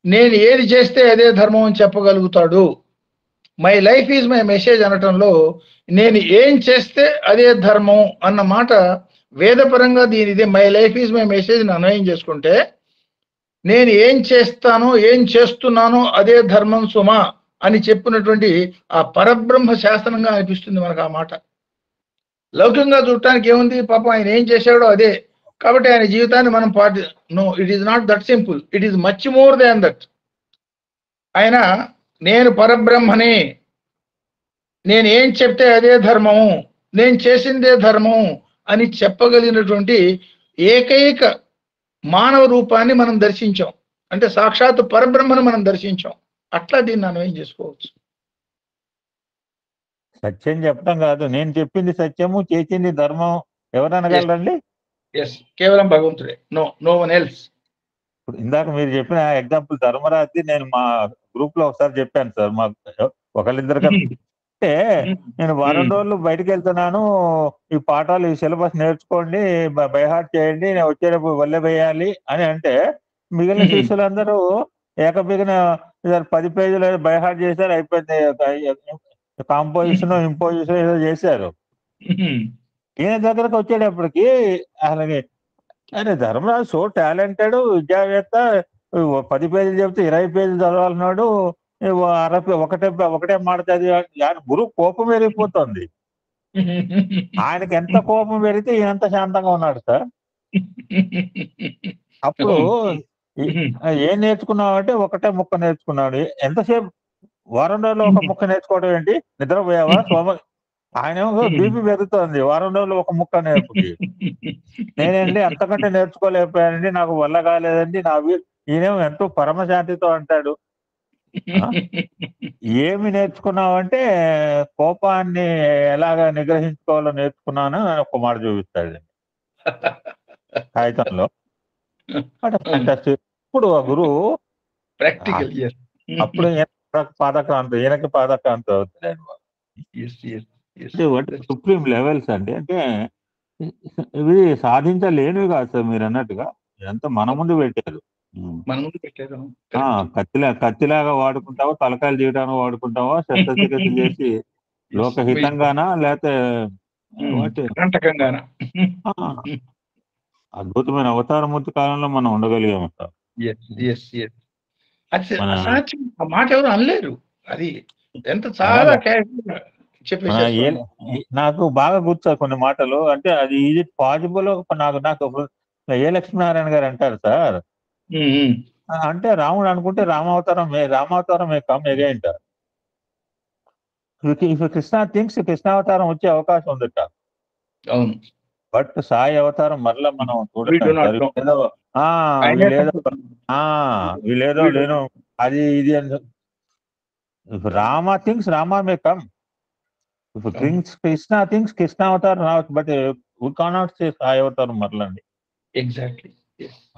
నేను ఏది చేస్తే అదే ధర్మం అని చెప్పగలుగుతాడు. My life is my message అనటంలో నేను ఏం చేస్తే అదే ధర్మం అన్న మాట వేదపరంగా దీనిదే. My life is my message అన్వయం చేసుకుంటే, నేను ఏం చేస్తానో ఏం చేస్తున్నానో అదే ధర్మం సుమా అని చెప్పినటువంటి ఆ పరబ్రహ్మ శాస్త్రంగా అనిపిస్తుంది మనకు ఆ మాట. లౌకికంగా చూడటానికి ఏముంది, పాపం ఆయన ఏం చేశాడో అదే, కాబట్టి ఆయన జీవితాన్ని మనం no, it is not that simple, it is much more than that. ఆయన నేను పరబ్రహ్మని, నేను ఏం చెప్తే అదే ధర్మము, నేను చేసిందే ధర్మము అని చెప్పగలిగినటువంటి ఏకైక మానవ రూపాన్ని మనం దర్శించాం. అంటే సాక్షాత్ పరబ్రహ్మను మనం దర్శించాం. అట్లా దీన్ని అన్వయం చేసుకోవచ్చు. సత్యం చెప్పడం కాదు, నేను చెప్పింది సత్యము, చేసింది ధర్మం ఎవరు అనగలరండి? కేవలం భగవంతుడే, నో వన్ ఎల్స్. ఇప్పుడు ఇందాక మీరు చెప్పిన ఎగ్జాంపుల్ ధర్మరాజు నేను మా గ్రూప్ లో ఒకసారి చెప్పాను సార్, మా ఒకళ్ళిద్దరు అంటే నేను వారం రోజులు బయటకు వెళ్తున్నాను, ఈ పాఠాలు ఈ సిలబస్ నేర్చుకోండి, బై హార్ట్ చేయండి, నేను వచ్చేటప్పుడు వల్లే వేయాలి అని అంటే, మిగిలిన శిష్యులందరూ ఏకబిగిన ఇద్దరు 10 పేజీలు బైహార్ట్ చేశారు, అయిపోయింది. కాంపోజిషన్ ఇంపోజిషన్ ఏదో చేశారు. ఈయన దగ్గరకు వచ్చేటప్పటికి అలాగే అరే ధర్మరాజు సో టాలెంటెడ్ విద్యావేత్త, 10 పేజీలు చెప్తే 20 పేజీలు చదవాలన్నాడు, ఒకటే మాట చదివి ఆయన గురువు కోపం పెరిగిపోతుంది. ఆయనకి ఎంత కోపం పెరిగితే ఈయనంత శాంతంగా ఉన్నాడు సార్. అప్పుడు ఏం నేర్చుకున్నావు అంటే ఒకటే ముక్క నేర్చుకున్నాడు. ఎంతసేపు వారం రోజుల్లో ఒక ముక్క నేర్చుకోవడం ఏంటి, నిద్రపోయావా ఆయన బీపీ పెరుగుతోంది వారం రోజులు ఒక ముక్క నేర్పుకి. నేనండి అంతకంటే నేర్చుకోలేకపోయానండి, నాకు వల్ల కాలేదండి, ఈయనేమో ఎంతో పరమశాంతితో అంటాడు. ఏమి నేర్చుకున్నావు అంటే కోపాన్ని ఎలాగా నిగ్రహించుకోవాలో నేర్చుకున్నాను అని ఒక మాట చూపిస్తాడు కాగితంలో. ఇప్పుడు ఆ గురువు ప్రాక్టికల్ అప్పుడు ఈయనకి పాదక్రాంతి అవుతుంది. సుప్రీం లెవెల్స్ అండి. అంటే ఇవి సాధించలేనివి కాదు సార్, మీరు అన్నట్టుగా ఇదంతా మన ముందు పెట్టారు. కత్తిలాగా వాడుకుంటావా, తలకాయలు చేయడానికి వాడుకుంటావా, శస్త్రచికిత్స చేసి లోకహితంగానా లేకపోతే అద్భుతమైన అవతారమూర్తి కాలంలో మనం ఉండగలిగాము సార్. మాట ఎవరు అనలేరు. అది ఎంత చాలా నాకు బాగా గుర్తు కొన్ని మాటలు. అంటే అది ఇది పాజిబుల్. నాకు ఏ లక్ష్మీనారాయణ గారు అంటారు సార్, అంటే రాముడు అనుకుంటే రామావతారం మే కమ్ అగైన్. కృష్ణ థింగ్స్ కృష్ణావతారం వచ్చే అవకాశం ఉందట. అవును. బట్ సాయి అవతారం మరలా మనం వీళ్ళేదో నేను అది ఇది అని. Rama things Rama may come, Krishna things Krishna అవతారం రావచ్చు, బట్ వీ కానాట్ సే సాయి అవతారం మరలండి. ఎగ్జాక్ట్లీ.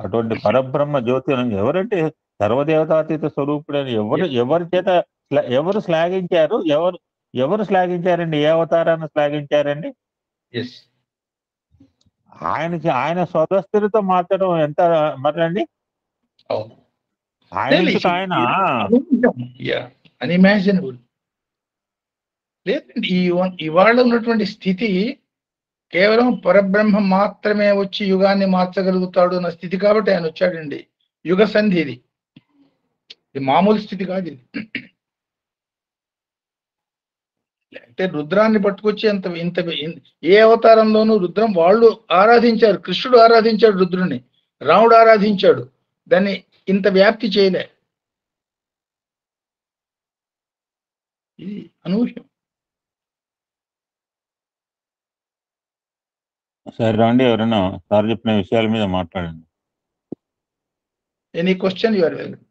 అటువంటి పరబ్రహ్మ జ్యోతి ఎవరంటే సర్వదేవతాతీత స్వరూపుడని ఎవరి చేత ఎవరు శ్లాఘించారు, ఎవరు శ్లాఘించారండి, ఏ అవతారాన్ని శ్లాఘించారండి? ఆయన స్వదస్థితితో మార్చడం ఎంత మరండి. ఆయన అన్ఇమాజినబుల్. లేదండి ఇవాళ ఉన్నటువంటి స్థితి కేవలం పరబ్రహ్మ మాత్రమే వచ్చి యుగాన్ని మార్చగలుగుతాడు అన్న స్థితి కాబట్టి ఆయన వచ్చాడండి. యుగ సంధి ఇది మామూలు స్థితి కాదు ఇది. అంటే రుద్రాన్ని పట్టుకొచ్చి ఇంత ఏ అవతారంలోనూ రుద్రం వాళ్ళు ఆరాధించారు. కృష్ణుడు ఆరాధించాడు రుద్రుని, రాముడు ఆరాధించాడు, దాన్ని ఇంత వ్యాప్తి చేయలే. ఇది అనూహ్యం. సరే రండి, ఎవరైనా సార్ చెప్పిన విషయాల మీద మాట్లాడండి. Any question you are welcome.